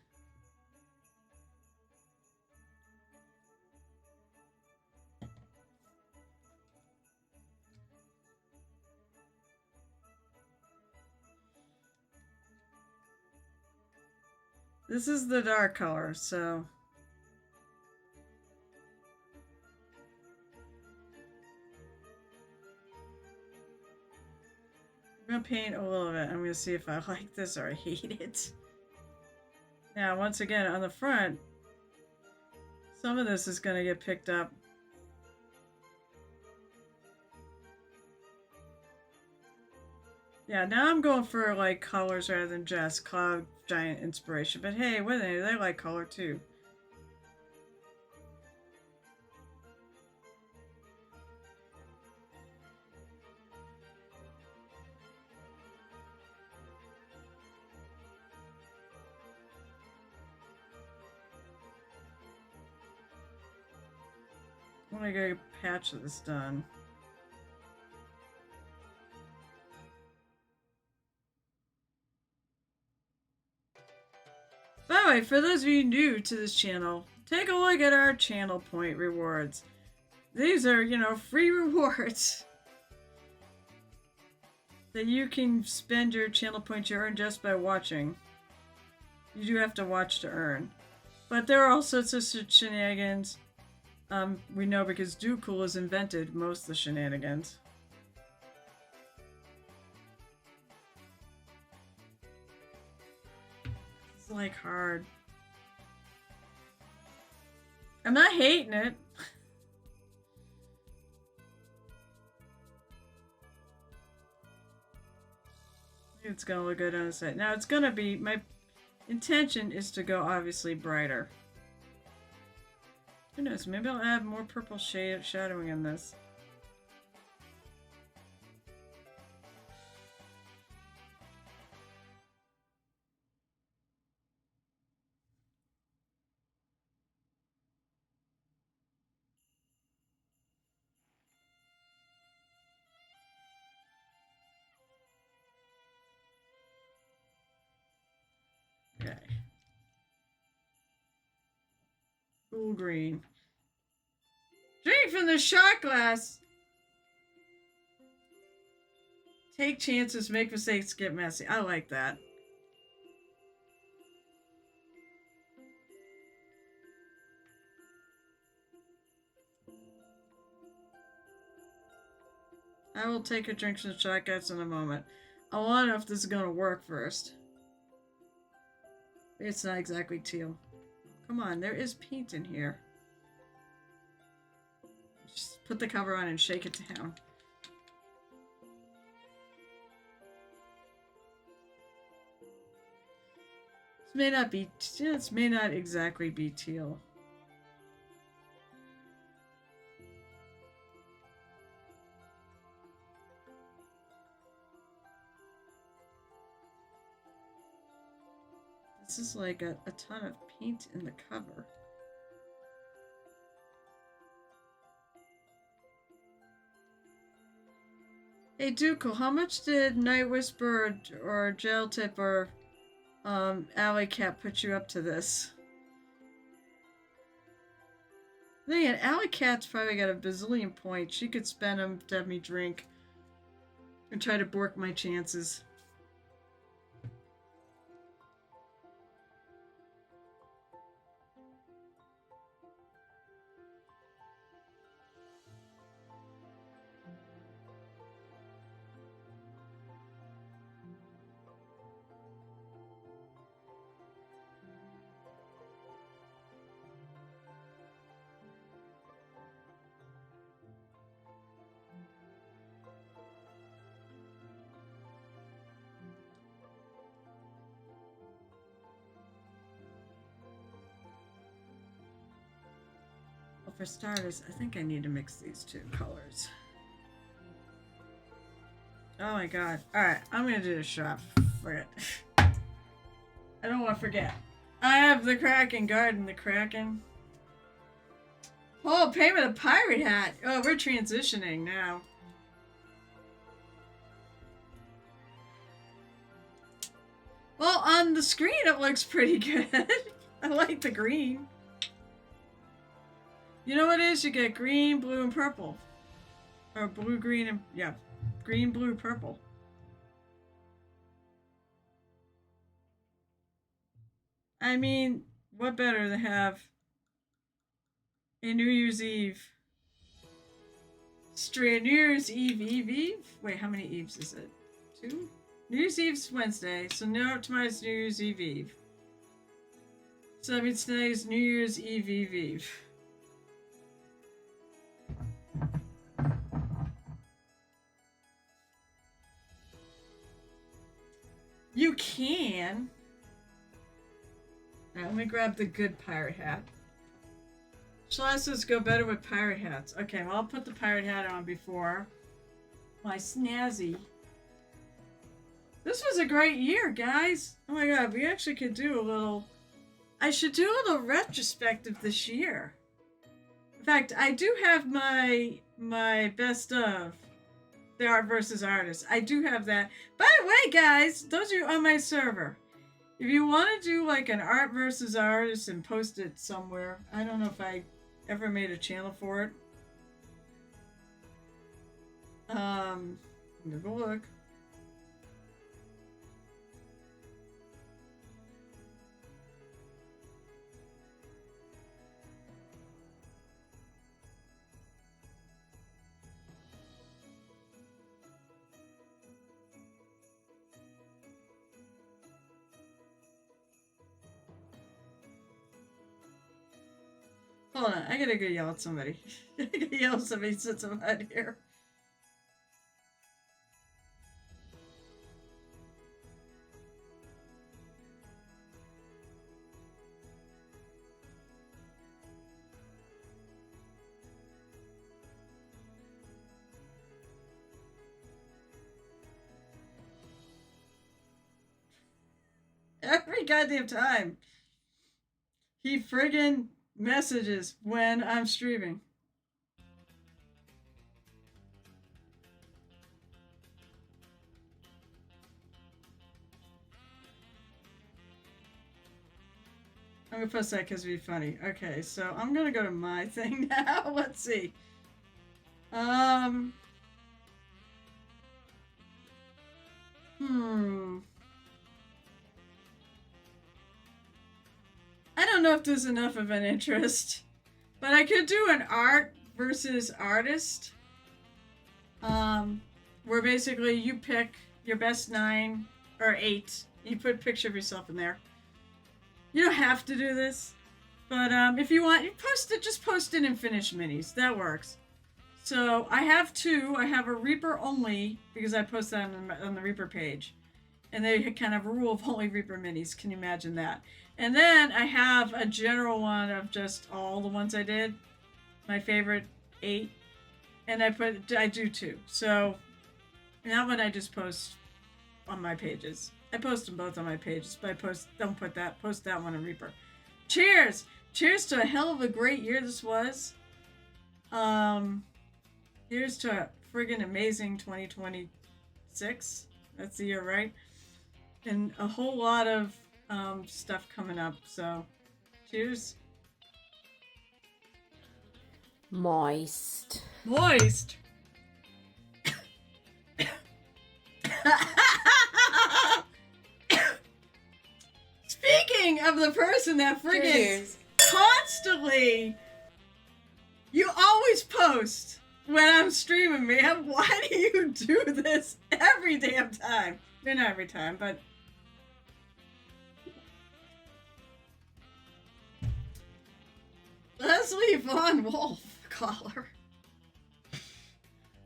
This is the dark color, so. I'm gonna paint a little bit. I'm gonna see if I like this or I hate it. Now, once again, on the front, some of this is gonna get picked up. Yeah, now I'm going for like colors rather than just cloud giant inspiration. But hey, what they like color too. I'm gonna get a patch of this done. By the way, for those of you new to this channel, take a look at our channel point rewards. These are, free rewards that you can spend your channel points you earn just by watching. You do have to watch to earn. But there are all sorts of shenanigans. We know because Doocool has invented most of the shenanigans. It's like hard. I'm not hating it. It's gonna look good on the side. Now it's gonna be, my intention is to go obviously brighter. Who knows, maybe I'll add more purple shadowing in this. Okay. Cool green. Drink from the shot glass. Take chances, make mistakes, get messy. I like that. I will take a drink from the shotguns in a moment. I want to know if this is going to work first. It's not exactly teal. Come on, there is paint in here. Just put the cover on and shake it down. This may not be. This may not exactly be teal. This is like a ton of paint in the cover. Hey Dukel, how much did Night Whisper or Jail Tip or Alley Cat put you up to this? Then Alley Cat's probably got a bazillion points. She could spend them to have me drink and try to bork my chances. For starters, I think I need to mix these two colors. Oh my god. Alright, I'm gonna do the shop. Forget. I don't want to forget. I have the Kraken Garden, the Kraken. Oh, payment of pirate hat. Oh, we're transitioning now. Well, on the screen it looks pretty good. I like the green. You know what it is? You get green, blue, and purple. Or blue, green, and... yeah. Green, blue, purple. I mean, what better to have a New Year's Eve? Straight New Year's Eve. Wait, how many Eves is it? 2? New Year's Eve's Wednesday, so now tomorrow's New Year's Eve. So that means today's New Year's Eve. You can. Alright, let me grab the good pirate hat. Celestas go better with pirate hats. Okay, well, I'll put the pirate hat on before my snazzy. This was a great year, guys. Oh my god, we actually could do a little... I should do a little retrospective this year. In fact, I do have my best of the art versus artist. I do have that. By the way, guys, those of you on my server, if you want to do like an art versus artist and post it somewhere, I don't know if I ever made a channel for it. I'm gonna go look. Hold on, I gotta go yell at somebody. I gotta yell at somebody since I'm out here. Every goddamn time. He friggin' messages when I'm streaming. I'm gonna post that because it'd be funny. Okay, so I'm gonna go to my thing now. Let's see. I don't know if there's enough of an interest, but I could do an art versus artist. where basically you pick your best 9 or 8. You put a picture of yourself in there. You don't have to do this, but if you want, you post it. Just post it in finished minis. That works. So I have 2. I have a Reaper only because I post that on the Reaper page, and they kind of a rule of only Reaper minis. Can you imagine that? And then I have a general one of just all the ones I did, my favorite 8, and I do 2. So that one I just post on my pages. I post them both on my pages, but post that one on Reaper. Cheers! Cheers to a hell of a great year this was. Here's to a friggin' amazing 2026. That's the year, right? And a whole lot of stuff coming up. So, cheers. Moist. Moist. Speaking of the person that friggin' constantly, you always post when I'm streaming, man. Why do you do this every damn time? Not every time, but Leslie Von Wolf caller.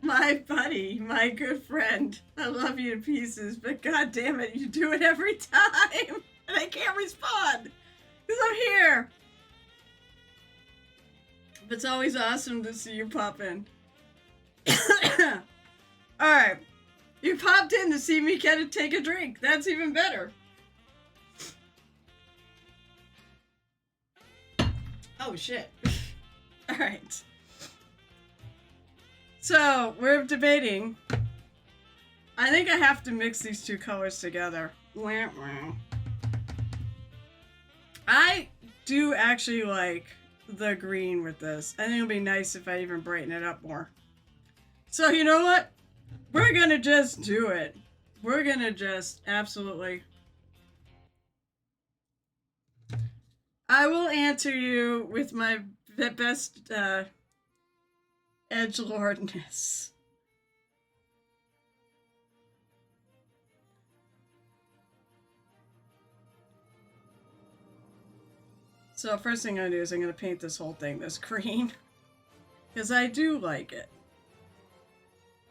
My buddy, my good friend. I love you to pieces, but god damn it, you do it every time. And I can't respond. Because I'm here. But it's always awesome to see you pop in. Alright. You popped in to see me take a drink. That's even better. Oh shit. Alright. So, we're debating. I think I have to mix these 2 colors together. I do actually like the green with this. I think it'll be nice if I even brighten it up more. So, you know what? We're gonna just do it. We're gonna just absolutely. I will answer you with my best edgelordness. So first thing I'm gonna do is I'm gonna paint this whole thing this green. Because I do like it.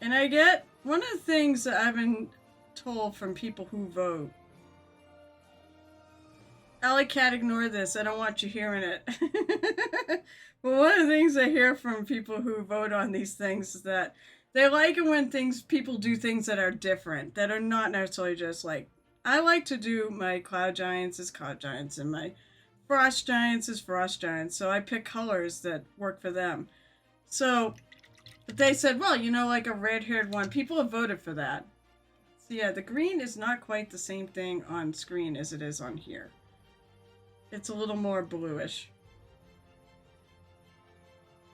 And I get one of the things that I've been told from people who vote. Alley Cat, ignore this. I don't want you hearing it. But one of the things I hear from people who vote on these things is that they like it when people do things that are different, that are not necessarily just like, I like to do my Cloud Giants as Cloud Giants and my Frost Giants as Frost Giants. So I pick colors that work for them. So they said, well, you know, like a red-haired one. People have voted for that. So yeah, the green is not quite the same thing on screen as it is on here. It's a little more bluish.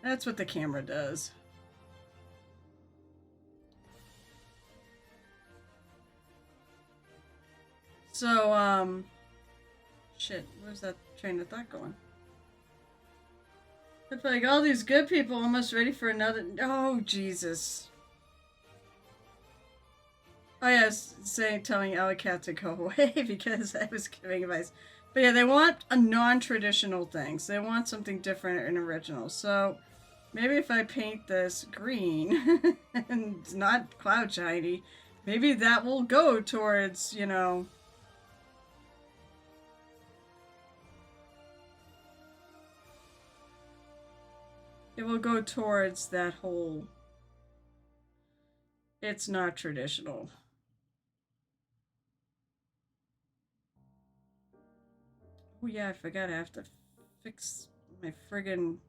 That's what the camera does. So, shit, where's that train of thought going? It's like all these good people almost ready for another. Oh, Jesus. Oh, yeah, telling Alley Cat to go away because I was giving advice. But yeah, they want a non-traditional things. They want something different and original. So maybe if I paint this green and it's not cloud shiny, maybe that will go towards, you know. It will go towards that whole. It's not traditional. Oh yeah, I forgot I have to fix my friggin'.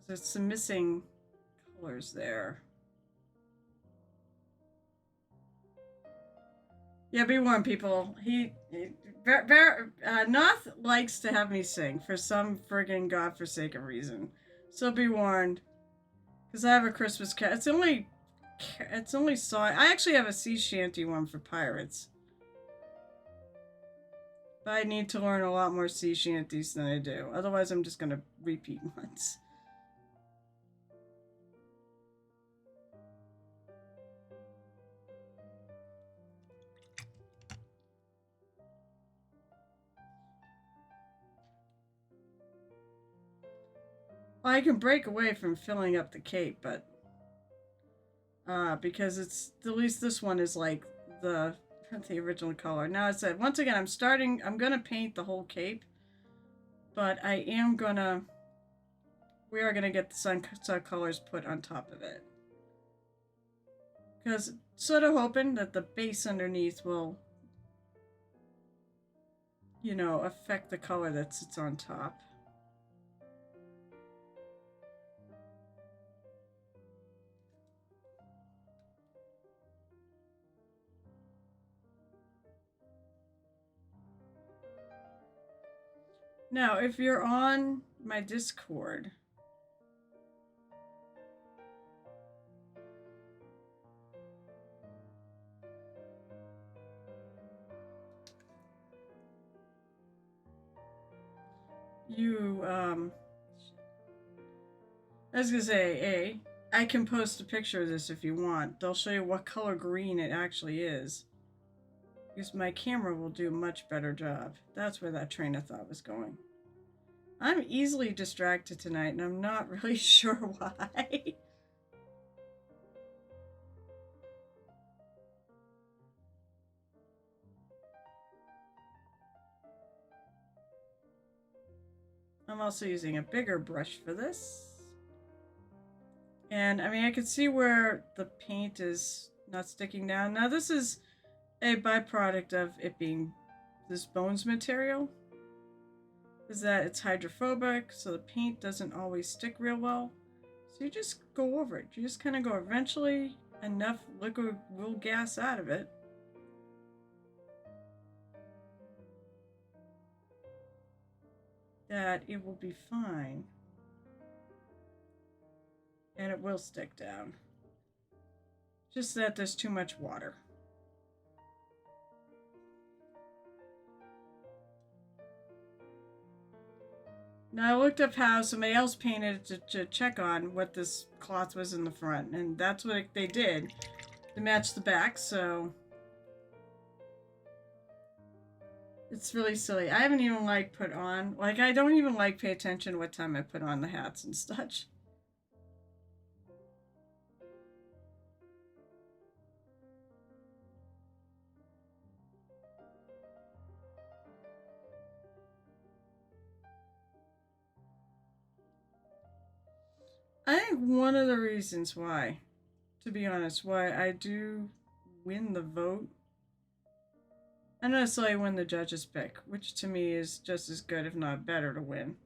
There's some missing colors there. Yeah, be warned, people. Noth likes to have me sing for some friggin' godforsaken reason. So be warned, because I have a Christmas cat. It's only song. I actually have a sea shanty one for pirates. But I need to learn a lot more sea shanties than I do. Otherwise, I'm just gonna repeat once. Well, I can break away from filling up the cape, but because it's at least this one is like the original color. Now I said once again I'm gonna paint the whole cape, but we are gonna get the sun colors put on top of it. Because sort of hoping that the base underneath will, you know, affect the color that sits on top. Now, if you're on my Discord, you, I was gonna say, I can post a picture of this if you want. They'll show you what color green it actually is. Because my camera will do a much better job. That's where that train of thought was going. I'm easily distracted tonight, and I'm not really sure why. I'm also using a bigger brush for this. And I mean, I can see where the paint is not sticking down. Now, this is a byproduct of it being this bones material. Is that it's hydrophobic, so the paint doesn't always stick real well. So you just go over it. You just kind of go, eventually enough liquid will gas out of it. That it will be fine. And it will stick down. Just that there's too much water. Now I looked up how somebody else painted to check on what this cloth was in the front, and that's what they did to match the back, so it's really silly. I haven't even I don't even pay attention what time I put on the hats and such. I think one of the reasons why, to be honest, why I do win the vote, I don't necessarily win the judges' pick, which to me is just as good, if not better, to win.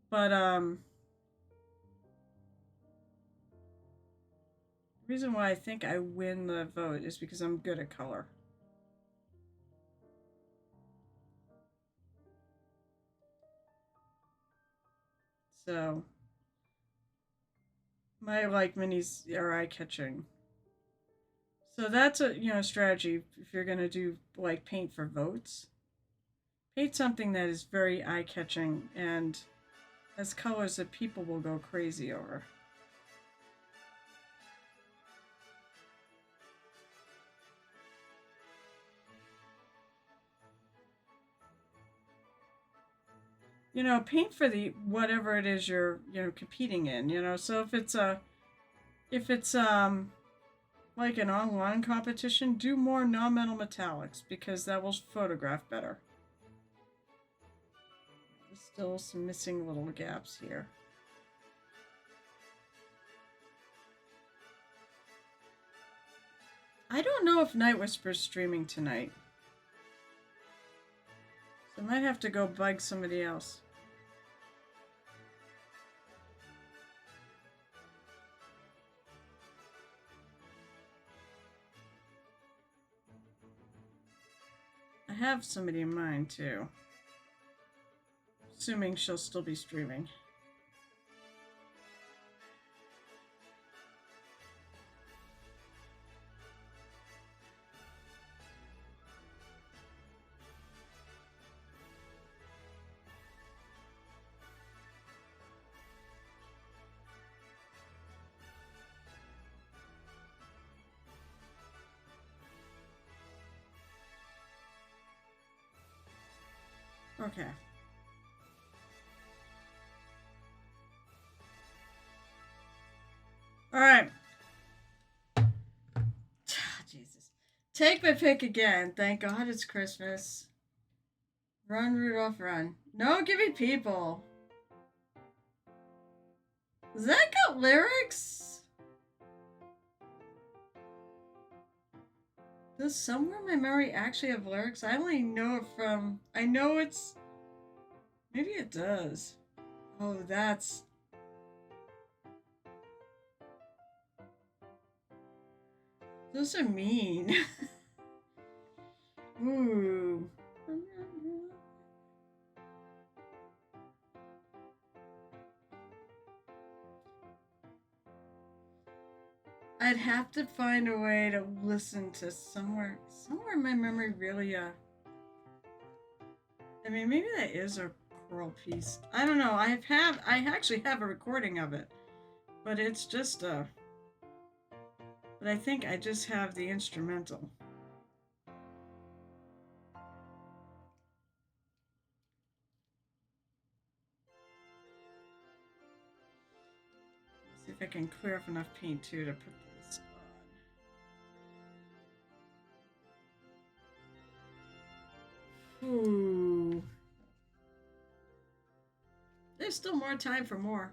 But, the reason why I think I win the vote is because I'm good at color. So, my minis are eye-catching. So that's a strategy if you're gonna do paint for votes. Paint something that is very eye-catching and has colors that people will go crazy over. Paint for the whatever it is you're competing in. So if it's an online competition, do more non-metal metallics because that will photograph better. There's still some missing little gaps here. I don't know if Night Whisper's streaming tonight. So I might have to go bug somebody else. I have somebody in mind too. Assuming she'll still be streaming. Okay. All right. Jesus. Take my pick again. Thank God it's Christmas. Run, Rudolph, run. No, give me people. Does that got lyrics? Does Somewhere in My Memory actually have lyrics? I only know it from... I know it's... Maybe it does. Oh, that's... Those are mean. Ooh. I'd have to find a way to listen to somewhere in my memory really I mean maybe that is a choral piece. I don't know. I actually have a recording of it. But it's just but I think I just have the instrumental. Let's see if I can clear up enough paint too to put this on. Ooh. There's still more time for more.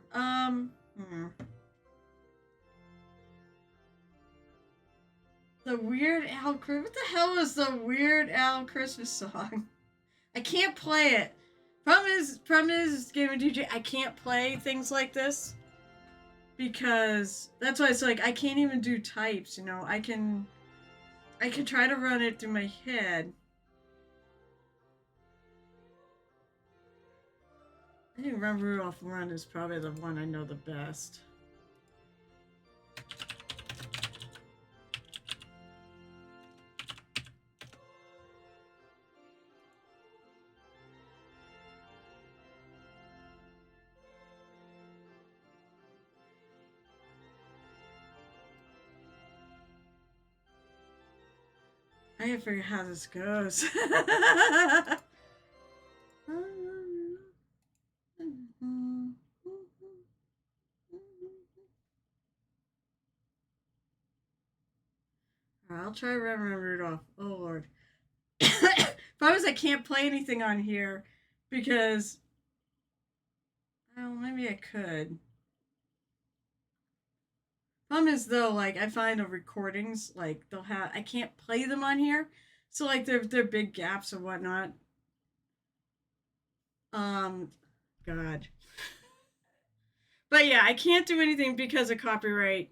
The Weird Al Christmas. What the hell is the Weird Al Christmas song? I can't play it. Problem is, Game of DJ, I can't play things like this because that's why it's like I can't even do types. You know, I can try to run it through my head. I think Run Rudolph Run is probably the one I know the best. I gotta figure out how this goes. I'll try Reverend Rudolph. Oh Lord. Problem is I can't play anything on here because well maybe I could. Problem is though, like I find the recordings, like they'll have I can't play them on here. So like they're big gaps and whatnot. God. But yeah, I can't do anything because of copyright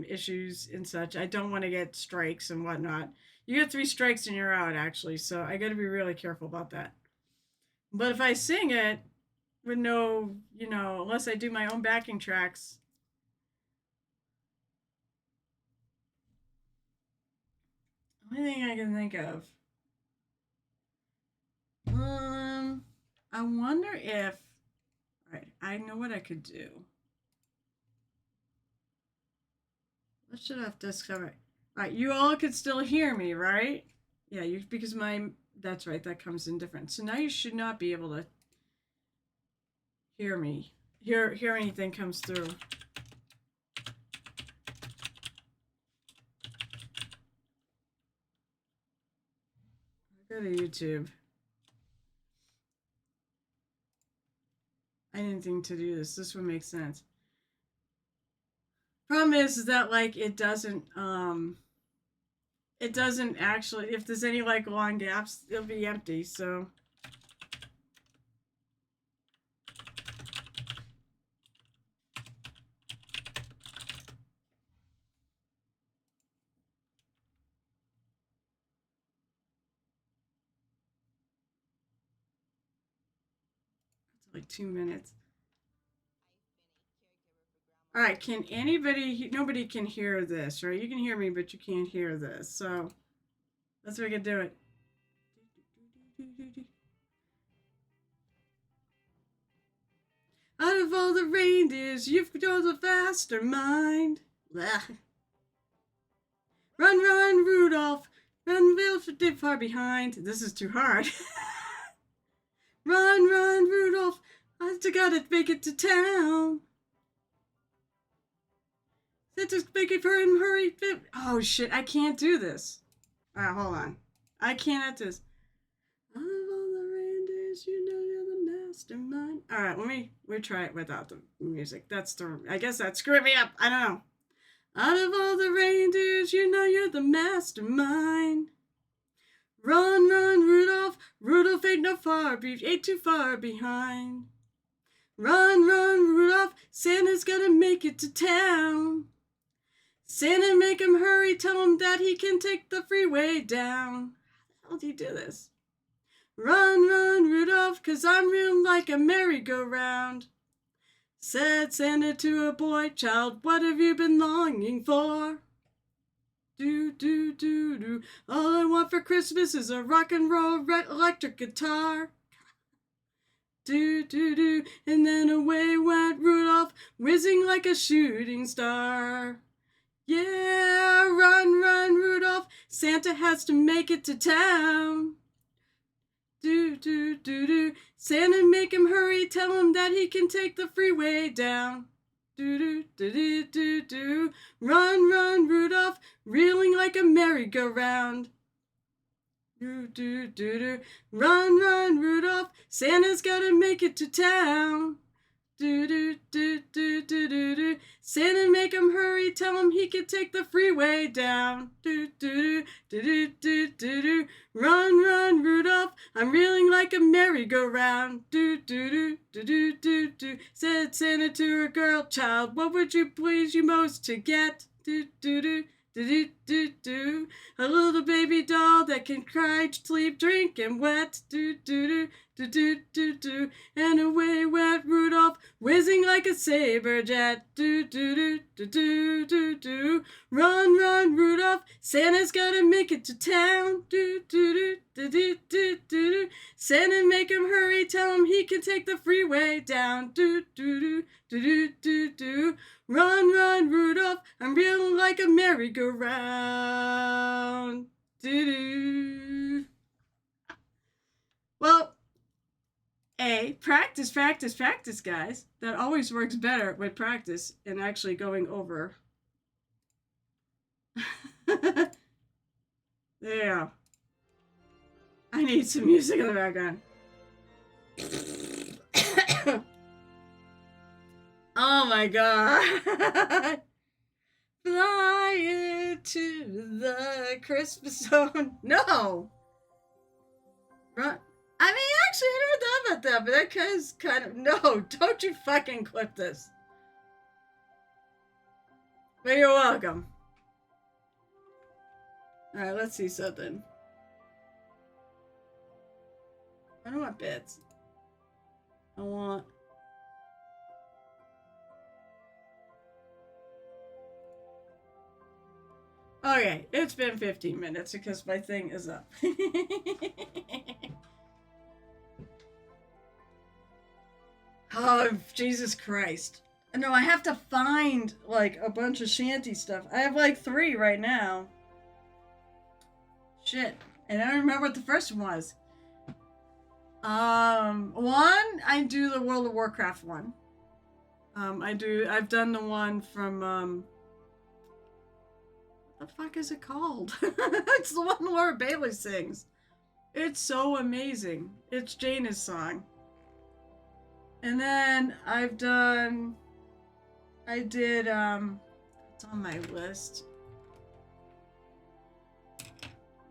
issues and such. I don't want to get strikes and whatnot. You get 3 strikes and you're out, actually, so I got to be really careful about that. But if I sing it with no, you know, unless I do my own backing tracks. Only thing I can think of. I wonder if. Alright, I know what I could do. Let's shut off Discover. Alright, you all could still hear me, right? Yeah, you because that's right, that comes in different. So now you should not be able to hear me. Hear anything comes through. Go to YouTube. I didn't think to do this. This would make sense. Problem is that like it doesn't actually, if there's any like long gaps, it'll be empty, so it's like 2 minutes. All right, can anybody, nobody can hear this, right? You can hear me, but you can't hear this. So let's see if we can do it. Out of all the reindeers, you've got the faster mind. Blah. Run, run, Rudolph. Run, Bill, dip far behind. This is too hard. Run, run, Rudolph. I gotta make it to town. Santa's making for him hurry. Oh shit, I can't do this. Alright, hold on. I cannot do this. Out of all the reindeers, you know you're the mastermind. Alright, let me try it without the music. I guess that screwed me up. I don't know. Out of all the reindeers, you know you're the mastermind. Run, run, Rudolph. Rudolph ain't too far behind. Run, run, Rudolph. Santa's gonna make it to town. Santa, make him hurry. Tell him that he can take the freeway down. How the hell do you do this? Run, run, Rudolph, 'cause I'm real like a merry-go-round. Said Santa to a boy child, what have you been longing for? Do, do, do, do. All I want for Christmas is a rock and roll electric guitar. Do, do, do. And then away went Rudolph, whizzing like a shooting star. Yeah, run, run, Rudolph. Santa has to make it to town. Do, do, do, do. Santa, make him hurry. Tell him that he can take the freeway down. Do, do, do, do, do, do. Run, run, Rudolph, reeling like a merry-go-round. Do, do, do, do. Run, run, Rudolph, Santa's gotta make it to town. Do, do, do, do, do, do, do. Santa, make him hurry, tell him he can take the freeway down. Do, do, do, do, do, do, do. Run, run, Rudolph, I'm reeling like a merry-go-round. Do, do, do, do, do, do, do. Said Santa to a girl child, what would you please you most to get? Do, do, do. Do, do, do, a little baby doll that can cry, sleep, drink, and wet. Do, do, do, do, do, do, do. And away went Rudolph, whizzing like a saber jet. Do, do, do, do, do, do, do. Run, run, Rudolph, Santa's gotta make it to town. Do, do, do, do, do, do, do, do. Santa, make him hurry, tell him he can take the freeway down. Do, do, do, do, do, do, do. Run, run, Rudolph, I'm reeling like a merry-go-round. Do-do. Well, practice, practice, practice, guys. That always works better with practice and actually going over. There you go. I need some music in the background. Oh my god. Fly into the Christmas zone. No. Run. I mean, actually, I never thought about that, but that guy's kind of... No, don't you fucking clip this. But you're welcome. Alright, let's see something. I don't want bits. I want... Okay, it's been 15 minutes because my thing is up. Oh, Jesus Christ. No, I have to find, like, a bunch of shanty stuff. I have, like, 3 right now. Shit. And I don't remember what the first one was. I do the World of Warcraft one. I've done the one from, what the fuck is it called? It's the one Laura Bailey sings. It's so amazing. It's Jaina's song. And then I did, it's on my list.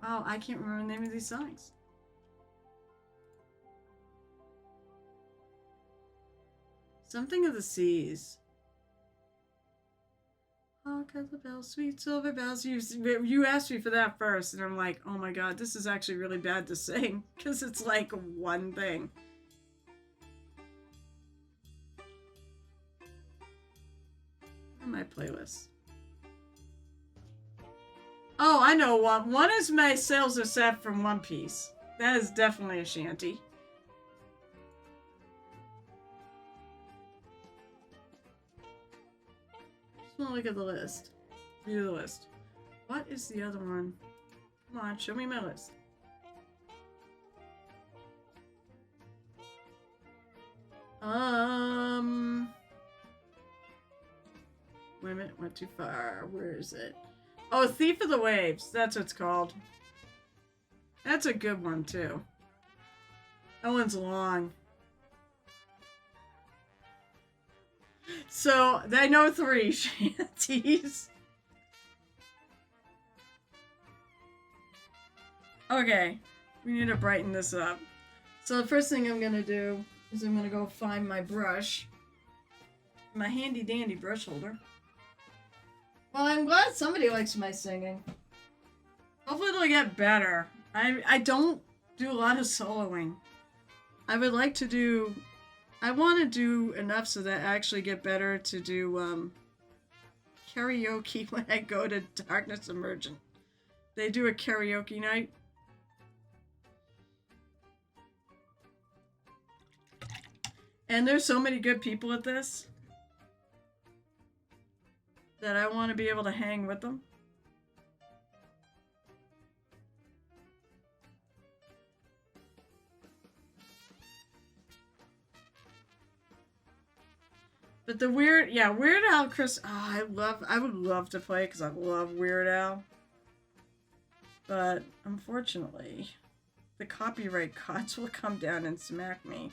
Wow, I can't remember the name of these songs. Something of the Seas. Oh, cut the bells, sweet silver bells. You asked me for that first, and I'm like, oh my god, this is actually really bad to sing, because it's like one thing. On my playlist. Oh, I know one. One is My Sails Are Set from One Piece. That is definitely a shanty. Just want to look at the list. View the list. What is the other one? Come on, show me my list. Wait a minute, went too far. Where is it? Oh, Thief of the Waves. That's what it's called. That's a good one, too. That one's long. So, I know 3 shanties. Okay, we need to brighten this up. So the first thing I'm gonna do is I'm gonna go find my brush. My handy dandy brush holder. Well, I'm glad somebody likes my singing. Hopefully they'll get better. I don't do a lot of soloing. I would like to do... I want to do enough so that I actually get better to do karaoke when I go to Darkness Emergent. They do a karaoke night. And there's so many good people at this that I want to be able to hang with them. But the Weird Al Chris, I would love to play because I love Weird Al. But unfortunately, the copyright gods will come down and smack me.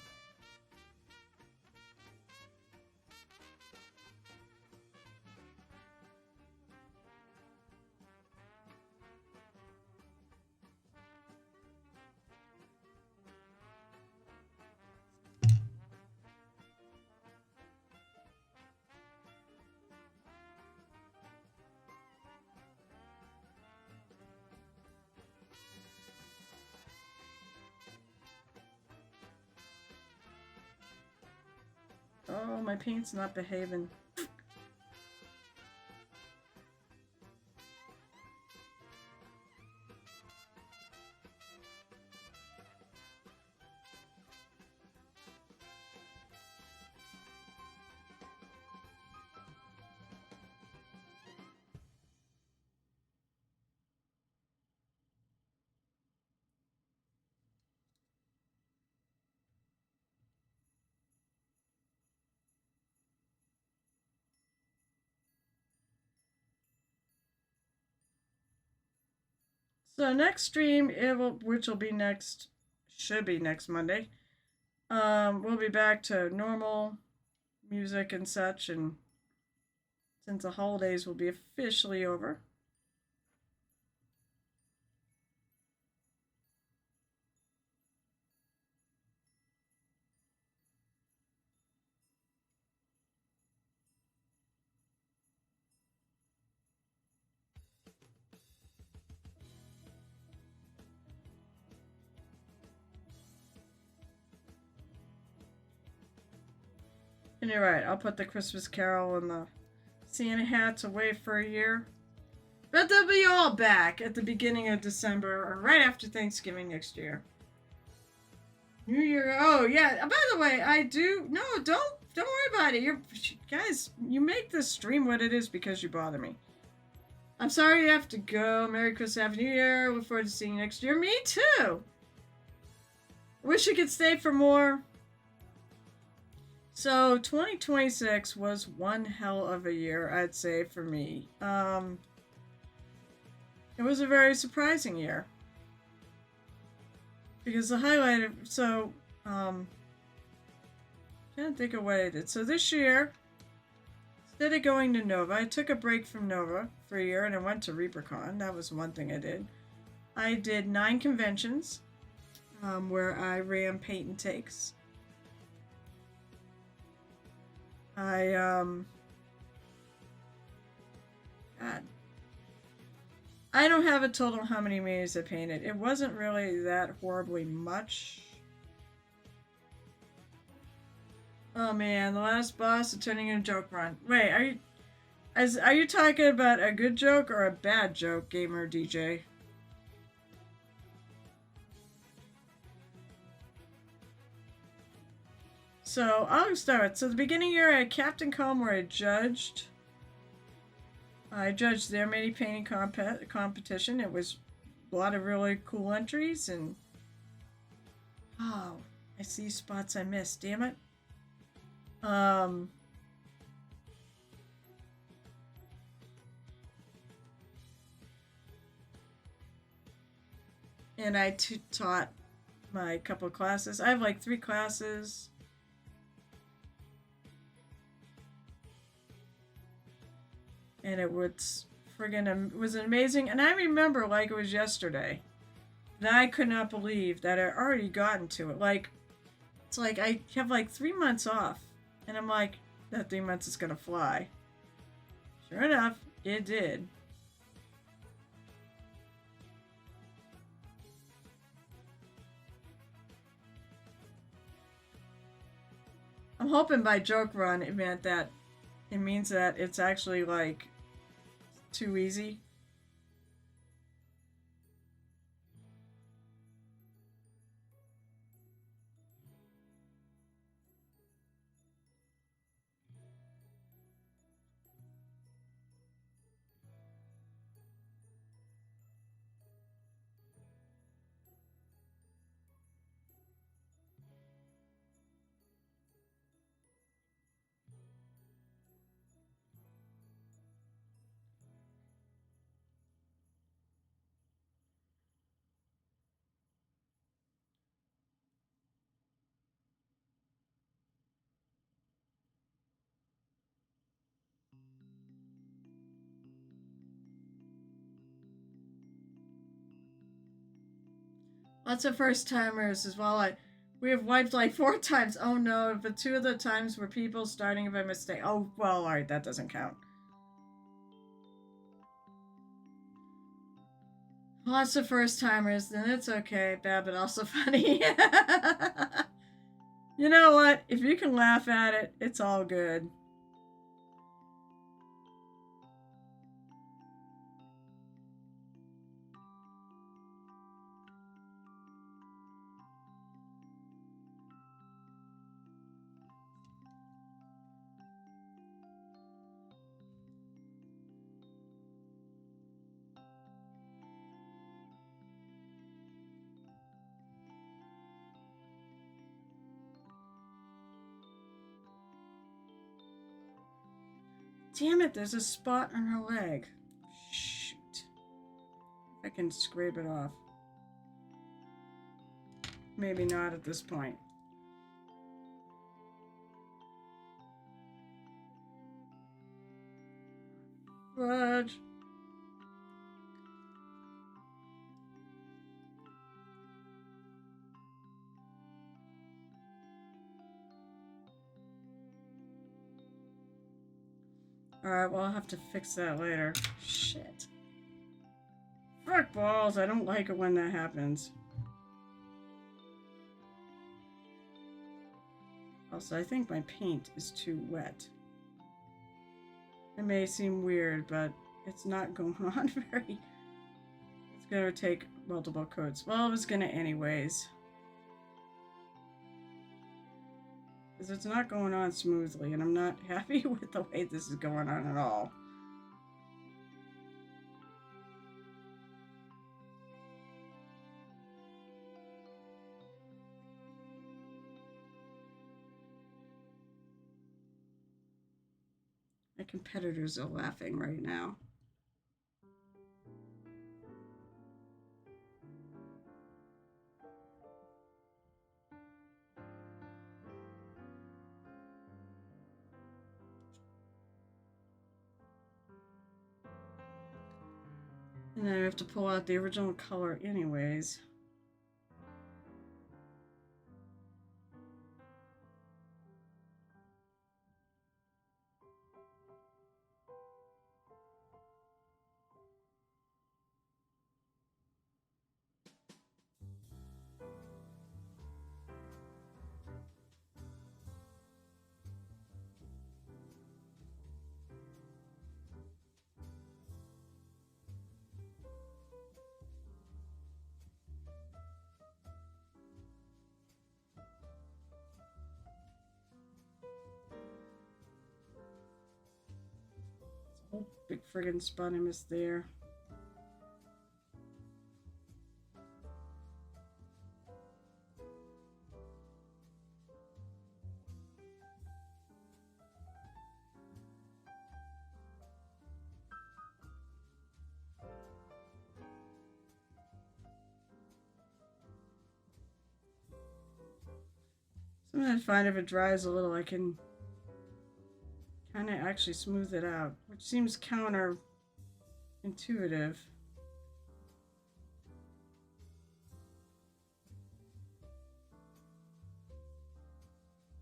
Oh, my paint's not behaving. So next stream, which will be next, should be next Monday. We'll be back to normal music and such, and since the holidays will be officially over. And you're right, I'll put the Christmas Carol and the Santa hats away for a year. But they'll be all back at the beginning of December or right after Thanksgiving next year. New Year, oh yeah. By the way, don't worry about it. Guys, you make this stream what it is because you bother me. I'm sorry you have to go. Merry Christmas, Happy New Year. Look forward to seeing you next year. Me too. Wish you could stay for more. So 2026 was one hell of a year, I'd say, for me. It was a very surprising year. Because the highlight of, trying to think of what I did. So this year, instead of going to Nova, I took a break from Nova for a year and I went to ReaperCon. That was one thing I did. I did 9 conventions, where I ran paint and takes. God. I don't have a total how many minis I painted. It wasn't really that horribly much. Oh man, the last boss is turning into a joke run. Wait, are you talking about a good joke or a bad joke, Gamer DJ? So, I'll start. So, the beginning year, I had Captain Calm where I judged their mini painting competition. It was a lot of really cool entries, and oh, I see spots I missed. Damn it. and I taught my couple classes. I have like 3 classes. And it was it was amazing. And I remember like it was yesterday. And I could not believe that I already gotten to it. Like, it's like I have like 3 months off. And I'm like, that 3 months is going to fly. Sure enough, it did. I'm hoping by joke run it means that it's actually like too easy. Lots of first timers as well. We have wiped like 4 times. Oh no, but 2 of the times were people starting by mistake. Oh, well, alright, that doesn't count. Lots of first timers, then it's okay. Bad, but also funny. You know what? If you can laugh at it, it's all good. Damn it, there's a spot on her leg. Shoot. If I can scrape it off. Maybe not at this point. Fudge. Alright, well, I'll have to fix that later. Shit. Frick balls, I don't like it when that happens. Also, I think my paint is too wet. It may seem weird, but it's not going on very... It's gonna take multiple coats. Well, it was gonna anyways. Because it's not going on smoothly, and I'm not happy with the way this is going on at all. My competitors are laughing right now. And then I have to pull out the original color anyways. Oh, big friggin' spot I missed there. Sometimes I find if it dries a little, I can kind of actually smooth it out, which seems counterintuitive.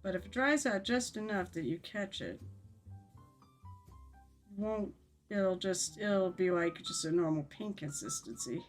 But if it dries out just enough that you catch it, it'll be like just a normal paint consistency.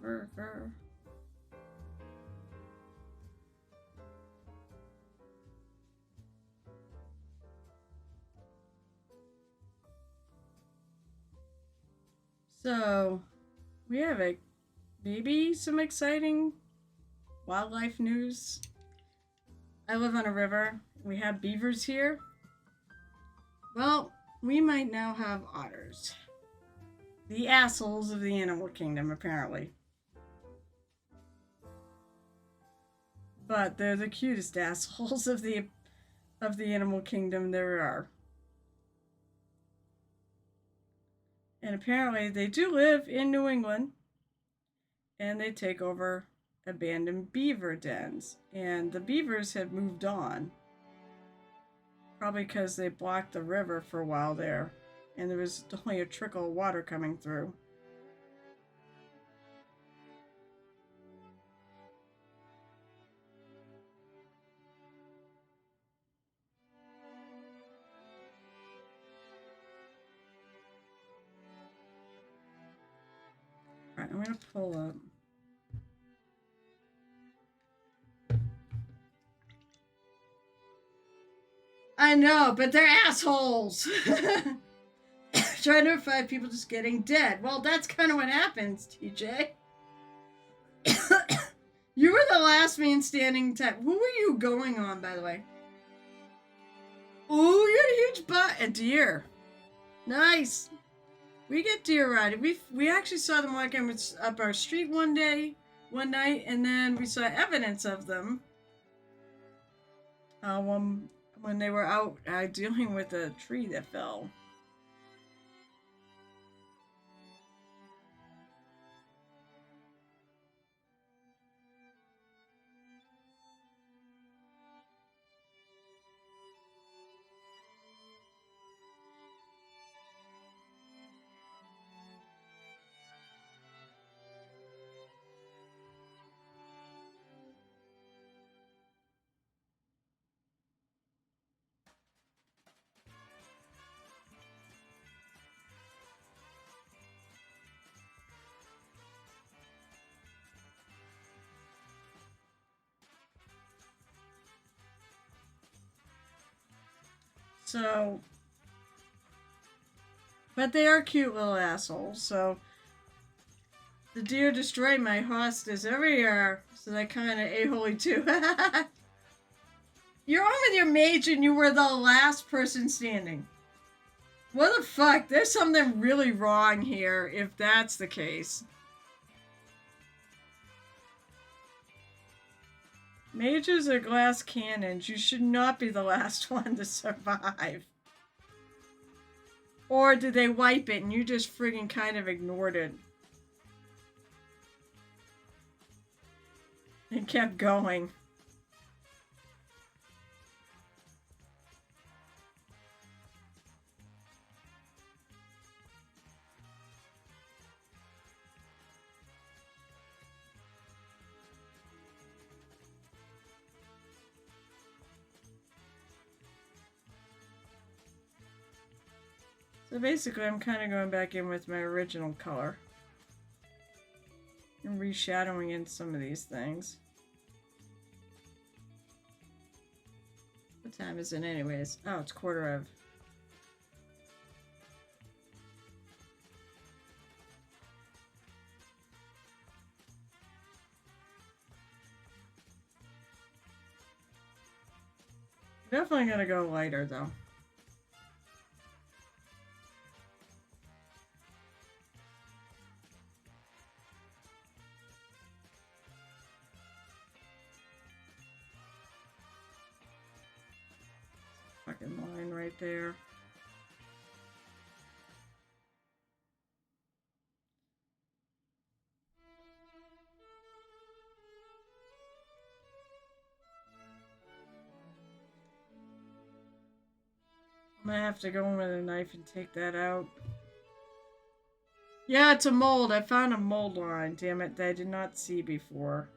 Burger. So, we have maybe some exciting wildlife news. I live on a river. We have beavers here. Well, we might now have otters. The assholes of the animal kingdom, apparently. But they're the cutest assholes of the animal kingdom there are. And apparently they do live in New England. And they take over abandoned beaver dens. And the beavers had moved on. Probably because they blocked the river for a while there. And there was only a trickle of water coming through. Alright, I'm going to pull up. I know, but they're assholes! Trying to find people just getting dead. Well, that's kind of what happens, TJ. You were the last man standing type. Who were you going on, by the way? Ooh, you had a huge butt. A deer. Nice. We get deer riding. We actually saw them walking up our street one night, and then we saw evidence of them. When they were out dealing with a tree that fell. So, but they are cute little assholes, so the deer destroyed my hostas every year, so that kind of a-holy too. You're on with your mage and you were the last person standing. What the fuck? There's something really wrong here if that's the case. Mages are glass cannons. You should not be the last one to survive. Or did they wipe it and you just friggin' kind of ignored it? And kept going. So basically, I'm kind of going back in with my original color. And reshadowing in some of these things. What time is it anyways? Oh, it's 1:15. Definitely gonna go lighter though. Fucking line right there. I'm gonna have to go in with a knife and take that out. Yeah, it's a mold. I found a mold line, damn it, that I did not see before.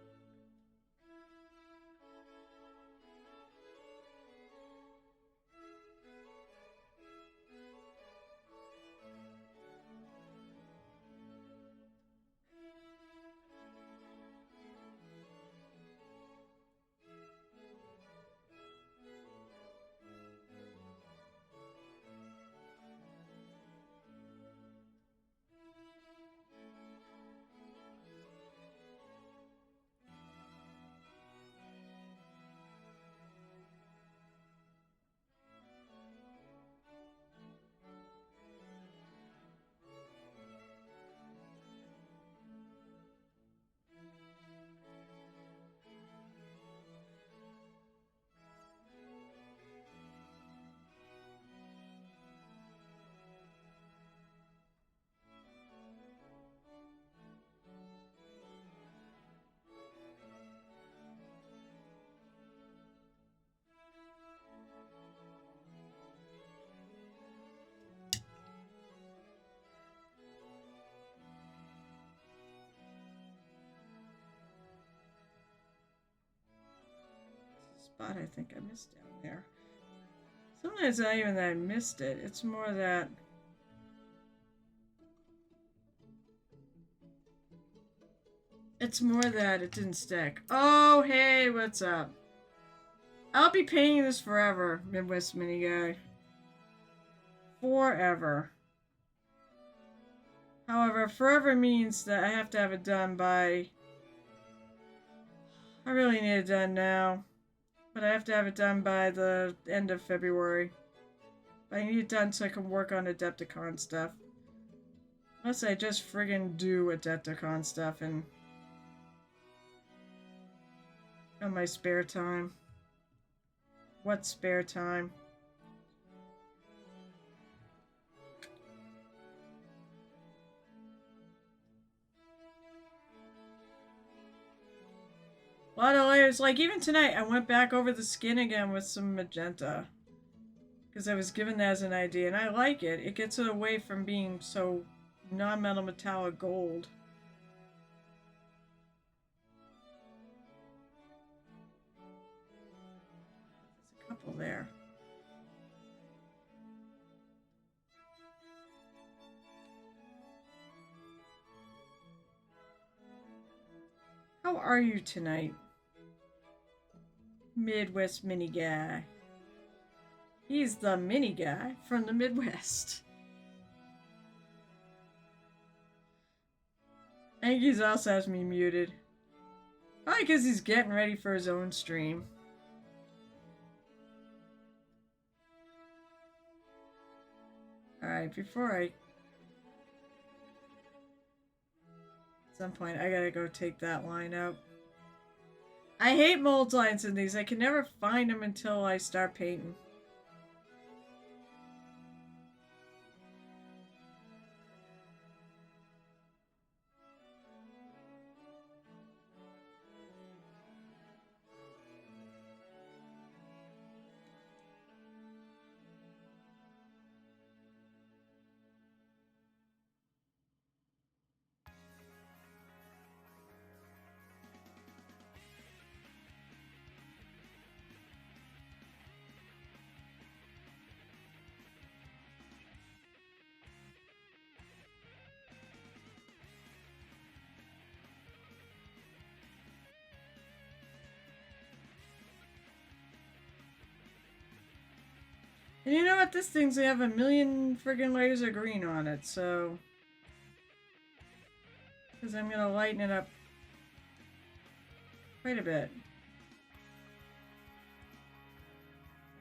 Spot I think I missed down there. Sometimes it's not even that I missed it. It's more that it didn't stick. Oh, hey, what's up? I'll be painting this forever, Midwest Mini Guy. Forever. However, forever means that I have to have it done by... I really need it done now. But I have to have it done by the end of February. I need it done so I can work on Adepticon stuff. Unless I just friggin' do Adepticon stuff and... on my spare time. What spare time? A lot of layers. Like, even tonight, I went back over the skin again with some magenta. Because I was given that as an idea, and I like it. It gets it away from being so non-metal metallic gold. There's a couple there. How are you tonight, Midwest Mini Guy? He's the mini guy from the Midwest. I think he also has me muted. Probably because he's getting ready for his own stream. Alright, before I... At some point, I gotta go take that line out. I hate mold lines in these. I can never find them until I start painting. And you know what? This thing's gonna have a million friggin' layers of green on it, so... Because I'm gonna lighten it up quite a bit.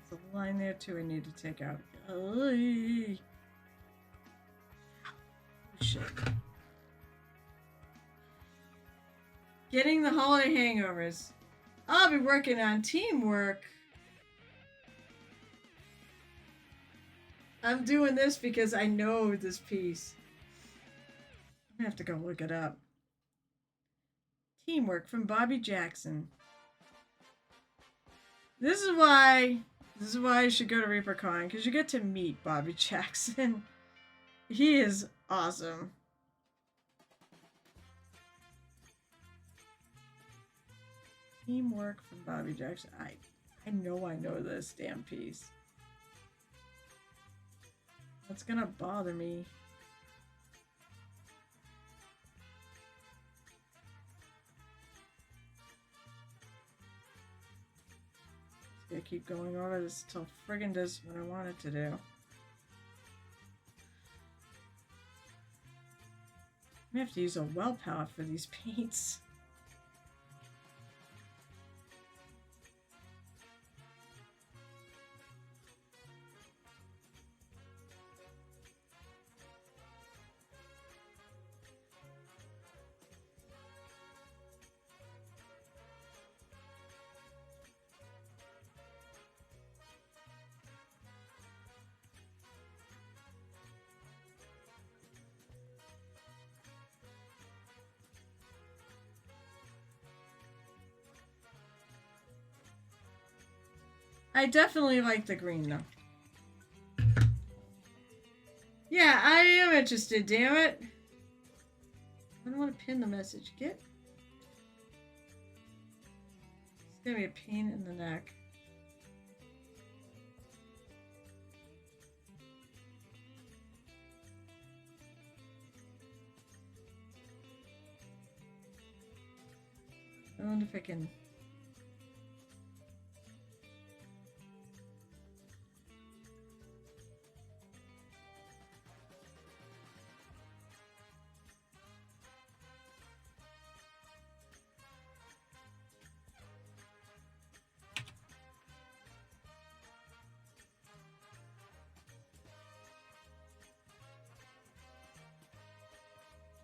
There's a line there too I need to take out. Oh, shit. Getting the holiday hangovers. I'll be working on teamwork. I'm doing this because I know this piece. I'm gonna have to go look it up. Teamwork from Bobby Jackson. This is why you should go to ReaperCon, because you get to meet Bobby Jackson. He is awesome. Teamwork from Bobby Jackson. I know this damn piece. That's gonna bother me. Just gonna keep going over this till friggin' does what I want it to do. I have to use a well palette for these paints. I definitely like the green, though. Yeah, I am interested, damn it. I don't want to pin the message. It's gonna be a pain in the neck. I wonder if I can...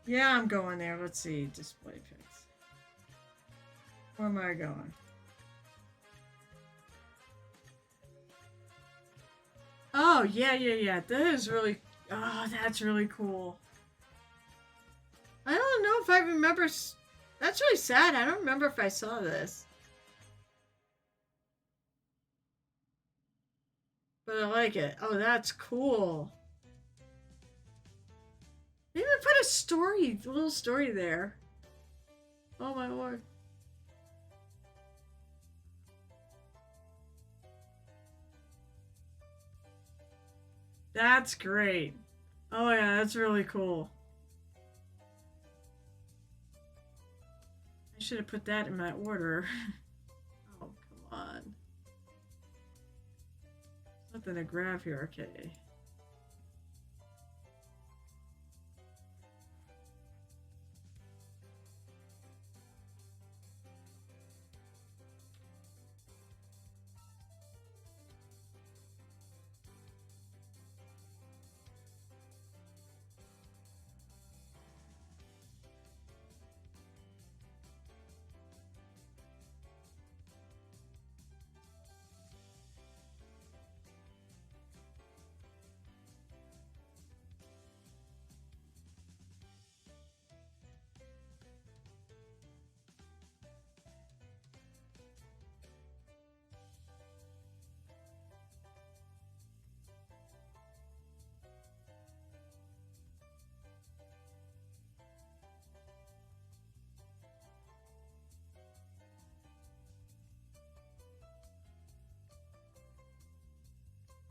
Yeah, I'm going there. Let's see. Display pics. Where am I going? Oh, yeah. That is really... Oh, that's really cool. I don't know if I remember... That's really sad. I don't remember if I saw this. But I like it. Oh, that's cool. They even put a little story there. Oh my lord. That's great. Oh yeah, that's really cool. I should have put that in my order. Oh, come on. Nothing to grab here, okay.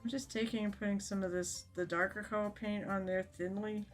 I'm just taking and putting some of the darker color paint on there thinly.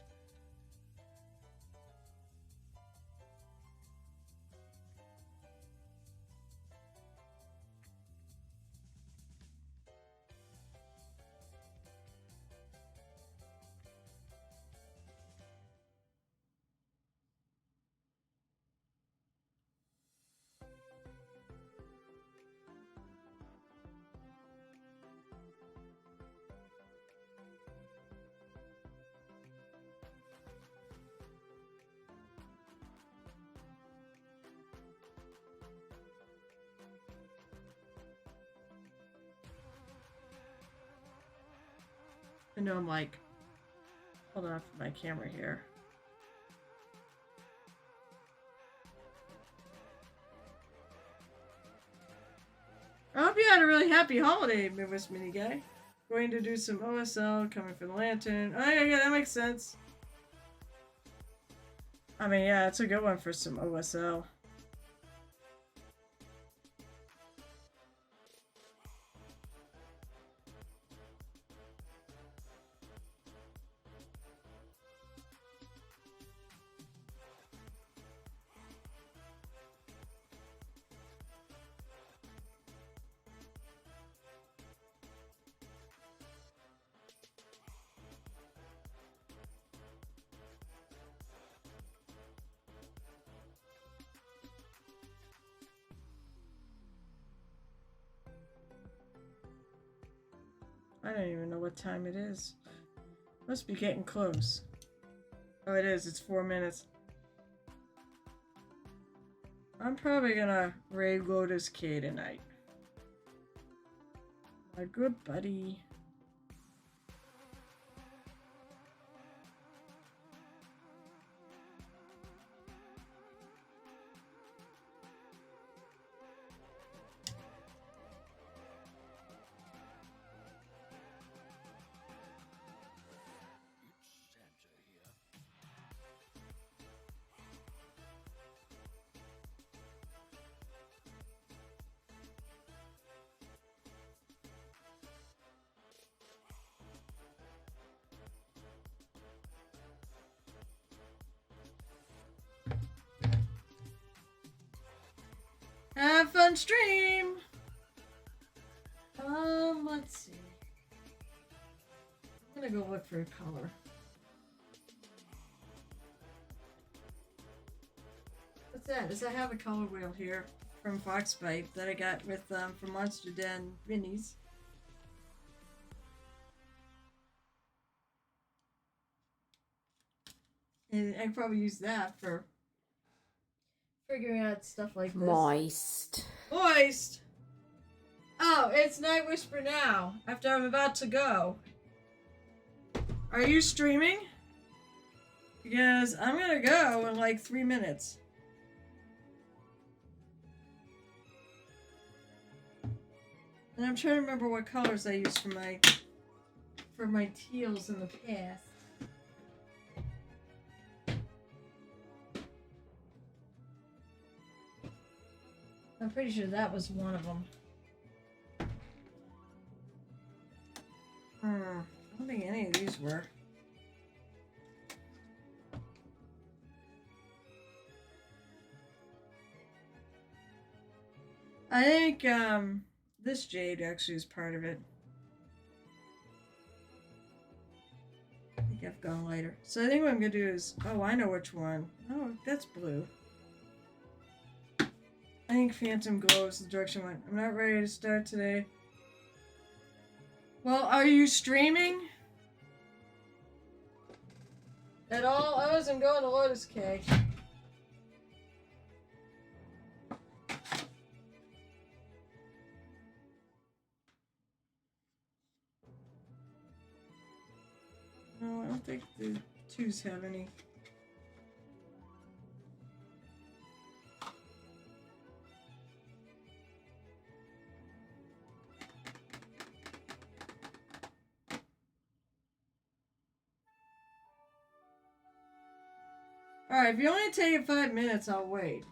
I know I'm like, hold on for my camera here. I hope you had a really happy holiday, Midwest Mini Guy. Going to do some OSL, coming for the lantern. Oh yeah, that makes sense. I mean, yeah, it's a good one for some OSL. I don't even know what time it is. Must be getting close. Oh, it is. It's 4 minutes. I'm probably gonna raid Lotus K tonight. My good buddy. Have fun stream! Let's see. I'm gonna go look for a color. What's that? Is I have a color wheel here from Foxbite that I got with from Monster Den Minis. And I probably use that for figuring out stuff like this. Moist. Moist! Oh, it's Night Whisper now, after I'm about to go. Are you streaming? Because I'm gonna go in like 3 minutes. And I'm trying to remember what colors I used for my teals in the past. I'm pretty sure that was one of them. I don't think any of these were. I think this jade actually is part of it. I think I've gone lighter. So I think what I'm gonna do is, oh, I know which one. Oh, that's blue. I think Phantom Glow is the direction I went. I'm not ready to start today. Well, are you streaming? At all? I wasn't going to Lotus K. No, I don't think the twos have any. Alright, if you only take it 5 minutes, I'll wait.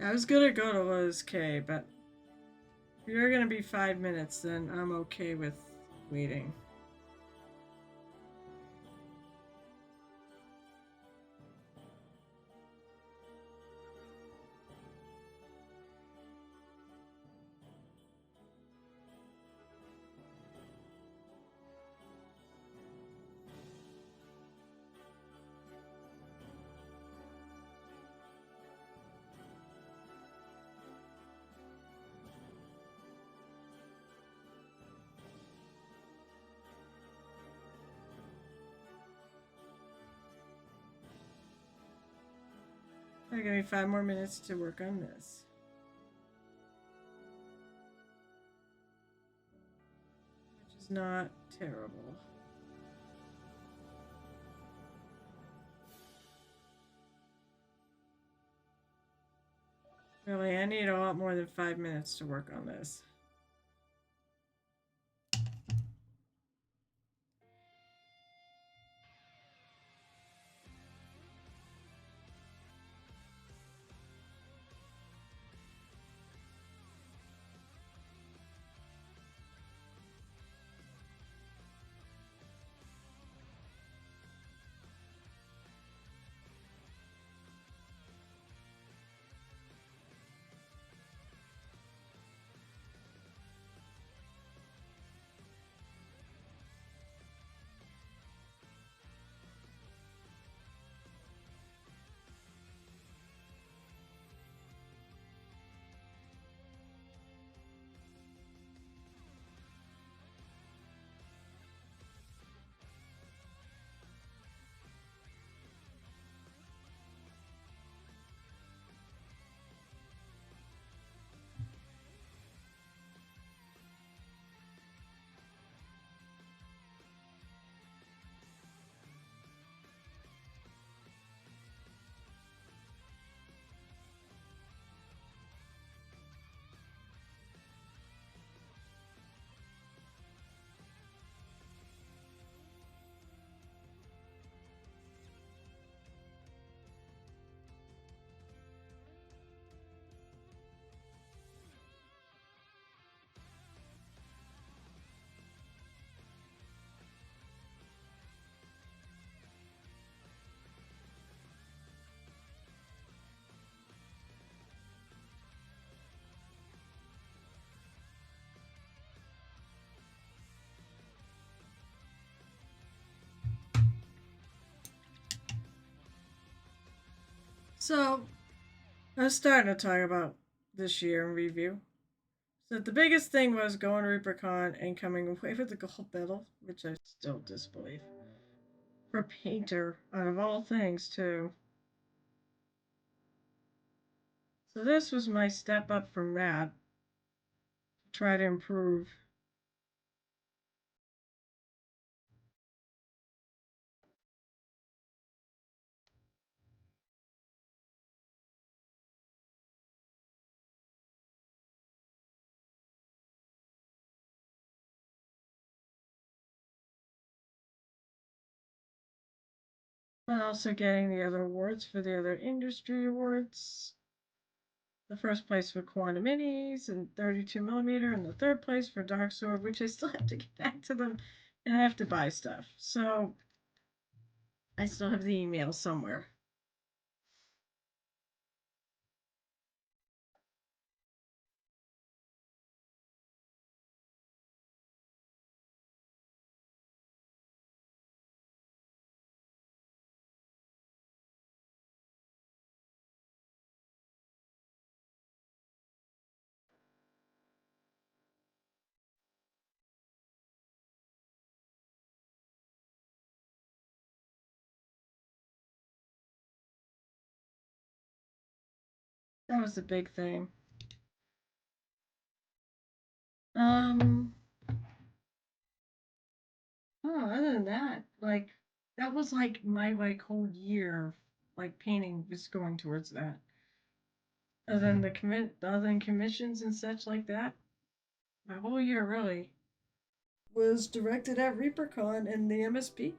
I was gonna go to Lowe's K, but if you're gonna be 5 minutes, then I'm okay with waiting. Give me 5 more minutes to work on this. Which is not terrible. Really, I need a lot more than 5 minutes to work on this. So, I was starting to talk about this year in review. So, the biggest thing was going to ReaperCon and coming away with the gold medal, which I still disbelieve. For painter, out of all things, too. So, this was my step up from that to try to improve. But also getting the other awards for the other industry awards. The first place for Quantum Minis and 32mm, and the third place for Dark Sword, which I still have to get back to them, and I have to buy stuff. So I still have the email somewhere. That was the big thing. Um, oh, other than that, like that was like my whole year, like painting was going towards that. Other than commissions and such like that, my whole year really was directed at ReaperCon and the MSP.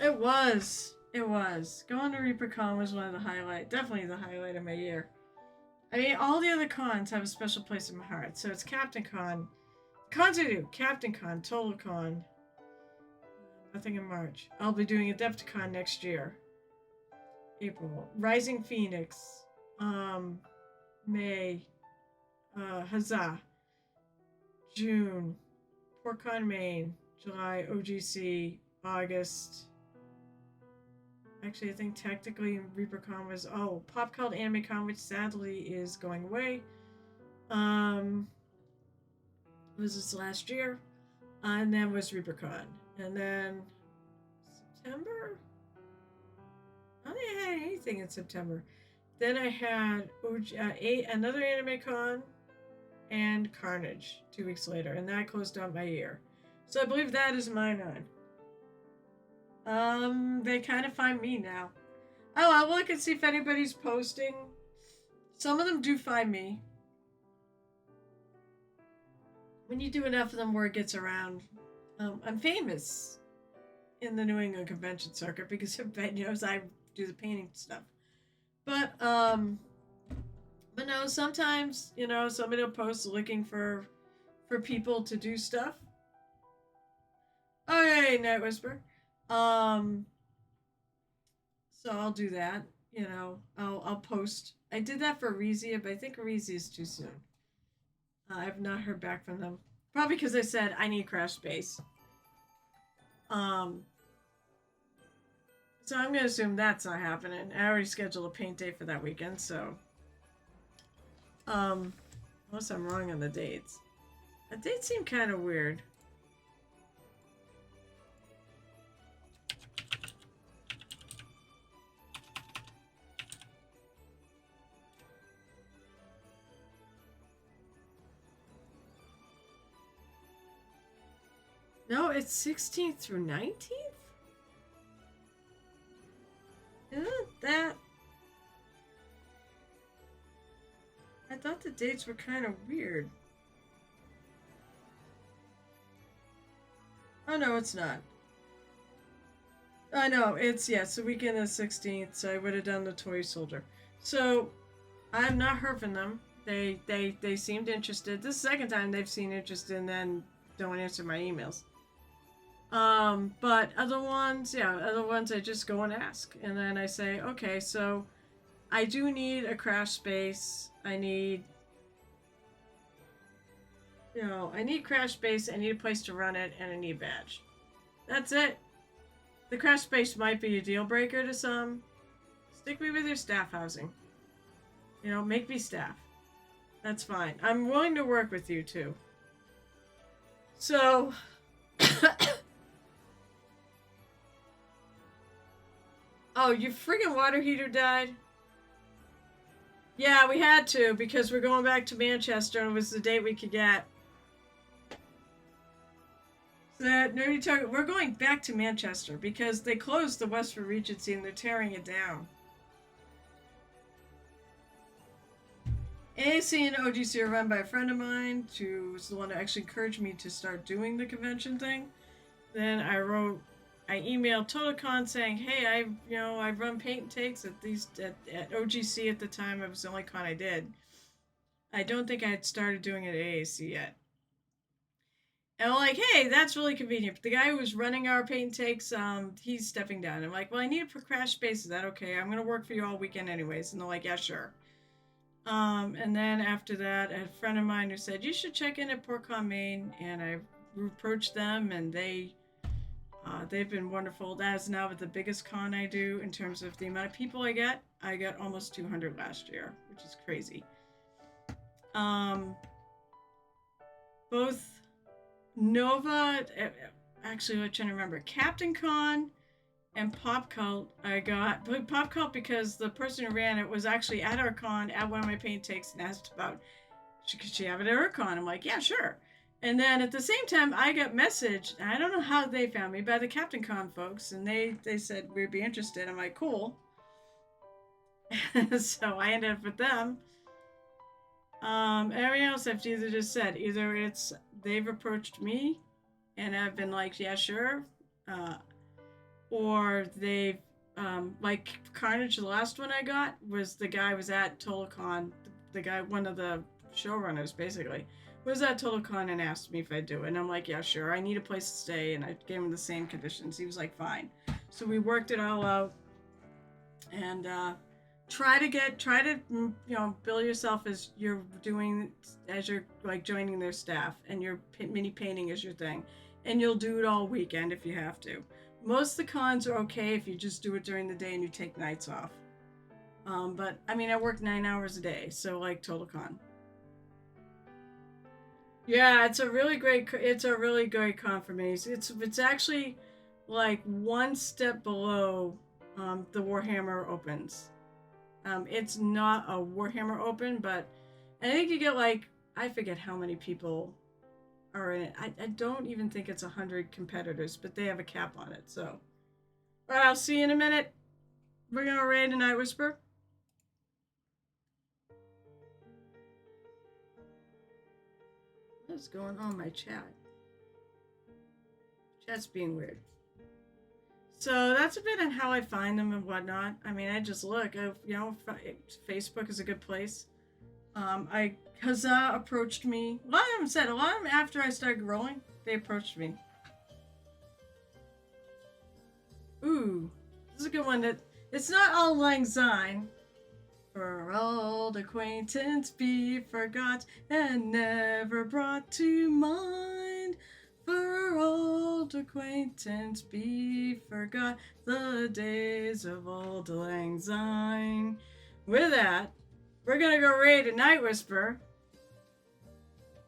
It was. It was. Going to ReaperCon was one of the definitely the highlight of my year. I mean, all the other cons have a special place in my heart. So it's Captain Con. Cons I do. Captain Con, Total Con. Nothing in March. I'll be doing Adepticon next year. April. Rising Phoenix. May. Huzzah. June. PortCon Maine. July. OGC. August. Actually, I think technically ReaperCon was Pop Cult Anime Con, which sadly is going away. It was this last year, and then was ReaperCon, and then September. I don't think I had anything in September. Then I had another Anime Con, and Carnage 2 weeks later, and that closed out my year. So I believe that is my 9. They kind of find me now. Oh, I'll look and see if anybody's posting. Some of them do find me. When you do enough of them, word gets around. I'm famous in the New England convention circuit because everybody knows I do the painting stuff. But no, sometimes, somebody will post looking for people to do stuff. Oh, hey, Night Whisper. So I'll do that, I'll post. I did that for Arezia, but I think Arezia is too soon. I've not heard back from them. Probably because I said I need crash space. So I'm going to assume that's not happening. I already scheduled a paint day for that weekend, so. Unless I'm wrong on the dates. The dates seem kind of weird. No, it's 16th through 19th? Isn't that... I thought the dates were kind of weird. Oh, no, it's not. I know, it's, yes, the weekend of the 16th, so I would have done the Toy Soldier. So, I've not heard from them. They seemed interested. This is the second time they've seen interest and then don't answer my emails. But other ones I just go and ask. And then I say, okay, so I do need a crash space. I need crash space, I need a place to run it, and I need a badge. That's it. The crash space might be a deal breaker to some. Stick me with your staff housing. Make me staff. That's fine. I'm willing to work with you too. So... Oh, your friggin' water heater died? Yeah, we had to, because we're going back to Manchester, and it was the date we could get. So that Nerdy Target, we're going back to Manchester, because they closed the Westford Regency, and they're tearing it down. AAC and OGC are run by a friend of mine, who was the one who actually encouraged me to start doing the convention thing. Then I emailed TotalCon saying, hey, I run paint and takes at OGC at the time. It was the only con I did. I don't think I had started doing it at AAC yet. And I'm like, hey, that's really convenient. But the guy who was running our paint and takes, he's stepping down. I'm like, well, I need a crash space. Is that okay? I'm going to work for you all weekend anyways. And they're like, yeah, sure. And then after that, I had a friend of mine who said, you should check in at PortCon Maine. And I approached them, and they've been wonderful. That is now the biggest con I do in terms of the amount of people I get. I got almost 200 last year, which is crazy. Both Nova, actually, I'm trying to remember, Captain Con and Pop Cult I got. But Pop Cult because the person who ran it was actually at our con at one of my paint takes and asked about, could she have it at her con? I'm like, yeah, sure. And then at the same time, I got messaged, I don't know how they found me, by the Captain Con folks, and they said we'd be interested. I'm like, cool. So I ended up with them. Everything else I've either just said, either it's they've approached me, and I've been like, yeah, sure. or they've like Carnage. The last one I got was the guy was at Tolocon. The guy, one of the showrunners, basically, was at Tolocon and asked me if I'd do it. And I'm like, yeah, sure. I need a place to stay, and I gave him the same conditions. He was like, fine. So we worked it all out, and try to bill yourself as you're doing, as you're like joining their staff, and your mini painting is your thing, and you'll do it all weekend if you have to. Most of the cons are okay if you just do it during the day and you take nights off. But I mean, I work 9 hours a day, so like total con. Yeah, it's a really great con for me. It's actually like one step below the Warhammer Opens. It's not a Warhammer Open, but I think you get like, I forget how many people are in it. I don't even think it's 100 competitors, but they have a cap on it. So, all right, I'll see you in a minute. We're gonna raid a Night Whisper. What's going on in my chat? Chat's being weird. So that's a bit on how I find them and whatnot. I mean, I just look. Facebook is a good place. Huzzah approached me. A lot of them said, a lot of them after I started growing, they approached me. Ooh, this is a good one. That it's not all lang syne. For old acquaintance be forgot and never brought to mind. For old acquaintance be forgot the days of old lang syne. With that, we're gonna go raid a Night Whisper.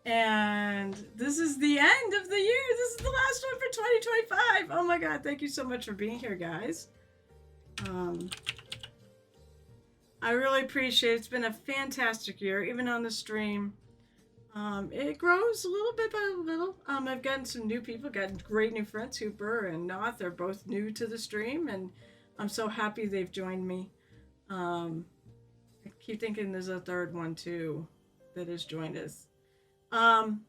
And this is the end of the year. This is the last one for 2025. Oh my god, thank you so much for being here, guys. I really appreciate it. It's been a fantastic year, even on the stream. It grows a little bit by little. I've gotten some new people, gotten great new friends. Hooper and Noth are both new to the stream, and I'm so happy they've joined me. I keep thinking there's a third one too that has joined us. I'm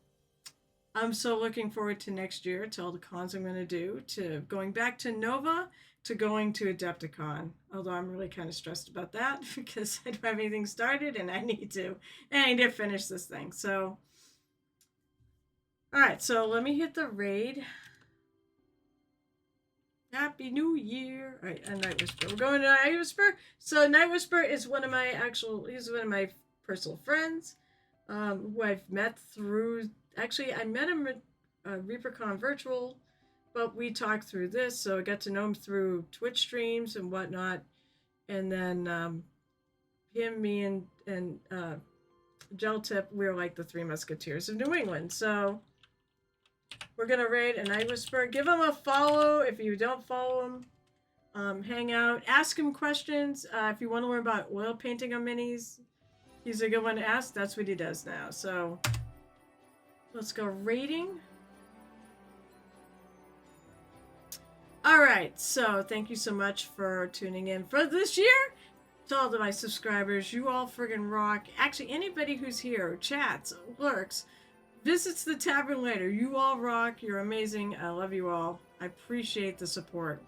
so looking forward to next year, to all the cons I'm going to do, to going back to Nova, to going to Adepticon. Although I'm really kind of stressed about that because I don't have anything started and I need to finish this thing. So, all right, so let me hit the raid. Happy New Year. All right, a Night Whisper. We're going to Night Whisper. So Night Whisper is he's one of my personal friends, who I've met through, actually I met him at ReaperCon Virtual, but we talked through this, so I got to know him through Twitch streams and whatnot. And then him, me, and Gel Tip, we were like the Three Musketeers of New England. So we're gonna raid a Night Whisper. Give him a follow if you don't follow him. Hang out, ask him questions. If you want to learn about oil painting on minis, he's a good one to ask. That's what he does now. So let's go raiding. All right, so thank you so much for tuning in for this year. To all of my subscribers, you all friggin' rock. Actually, anybody who's here, chats, lurks, visits the Tavern later, you all rock. You're amazing. I love you all. I appreciate the support.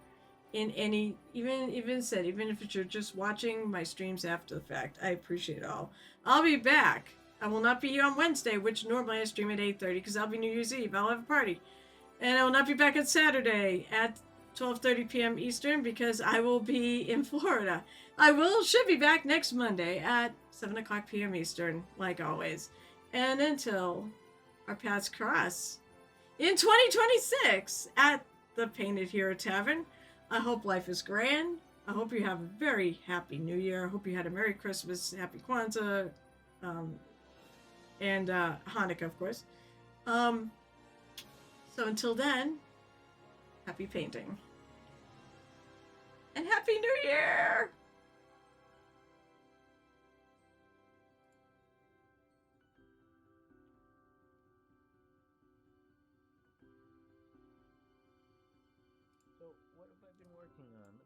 In any, even if you're just watching my streams after the fact, I appreciate it all. I'll be back. I will not be here on Wednesday, which normally I stream at 8:30 because I'll be New Year's Eve. I'll have a party. And I will not be back on Saturday at 12:30 p.m. Eastern because I will be in Florida. Should be back next Monday at 7 o'clock p.m. Eastern, like always. And until our paths cross in 2026 at the Painted Hero Tavern, I hope life is grand. I hope you have a very happy New Year. I hope you had a Merry Christmas, Happy Kwanzaa, and Hanukkah, of course. So until then, happy painting. And Happy New Year! So, what have I been working on?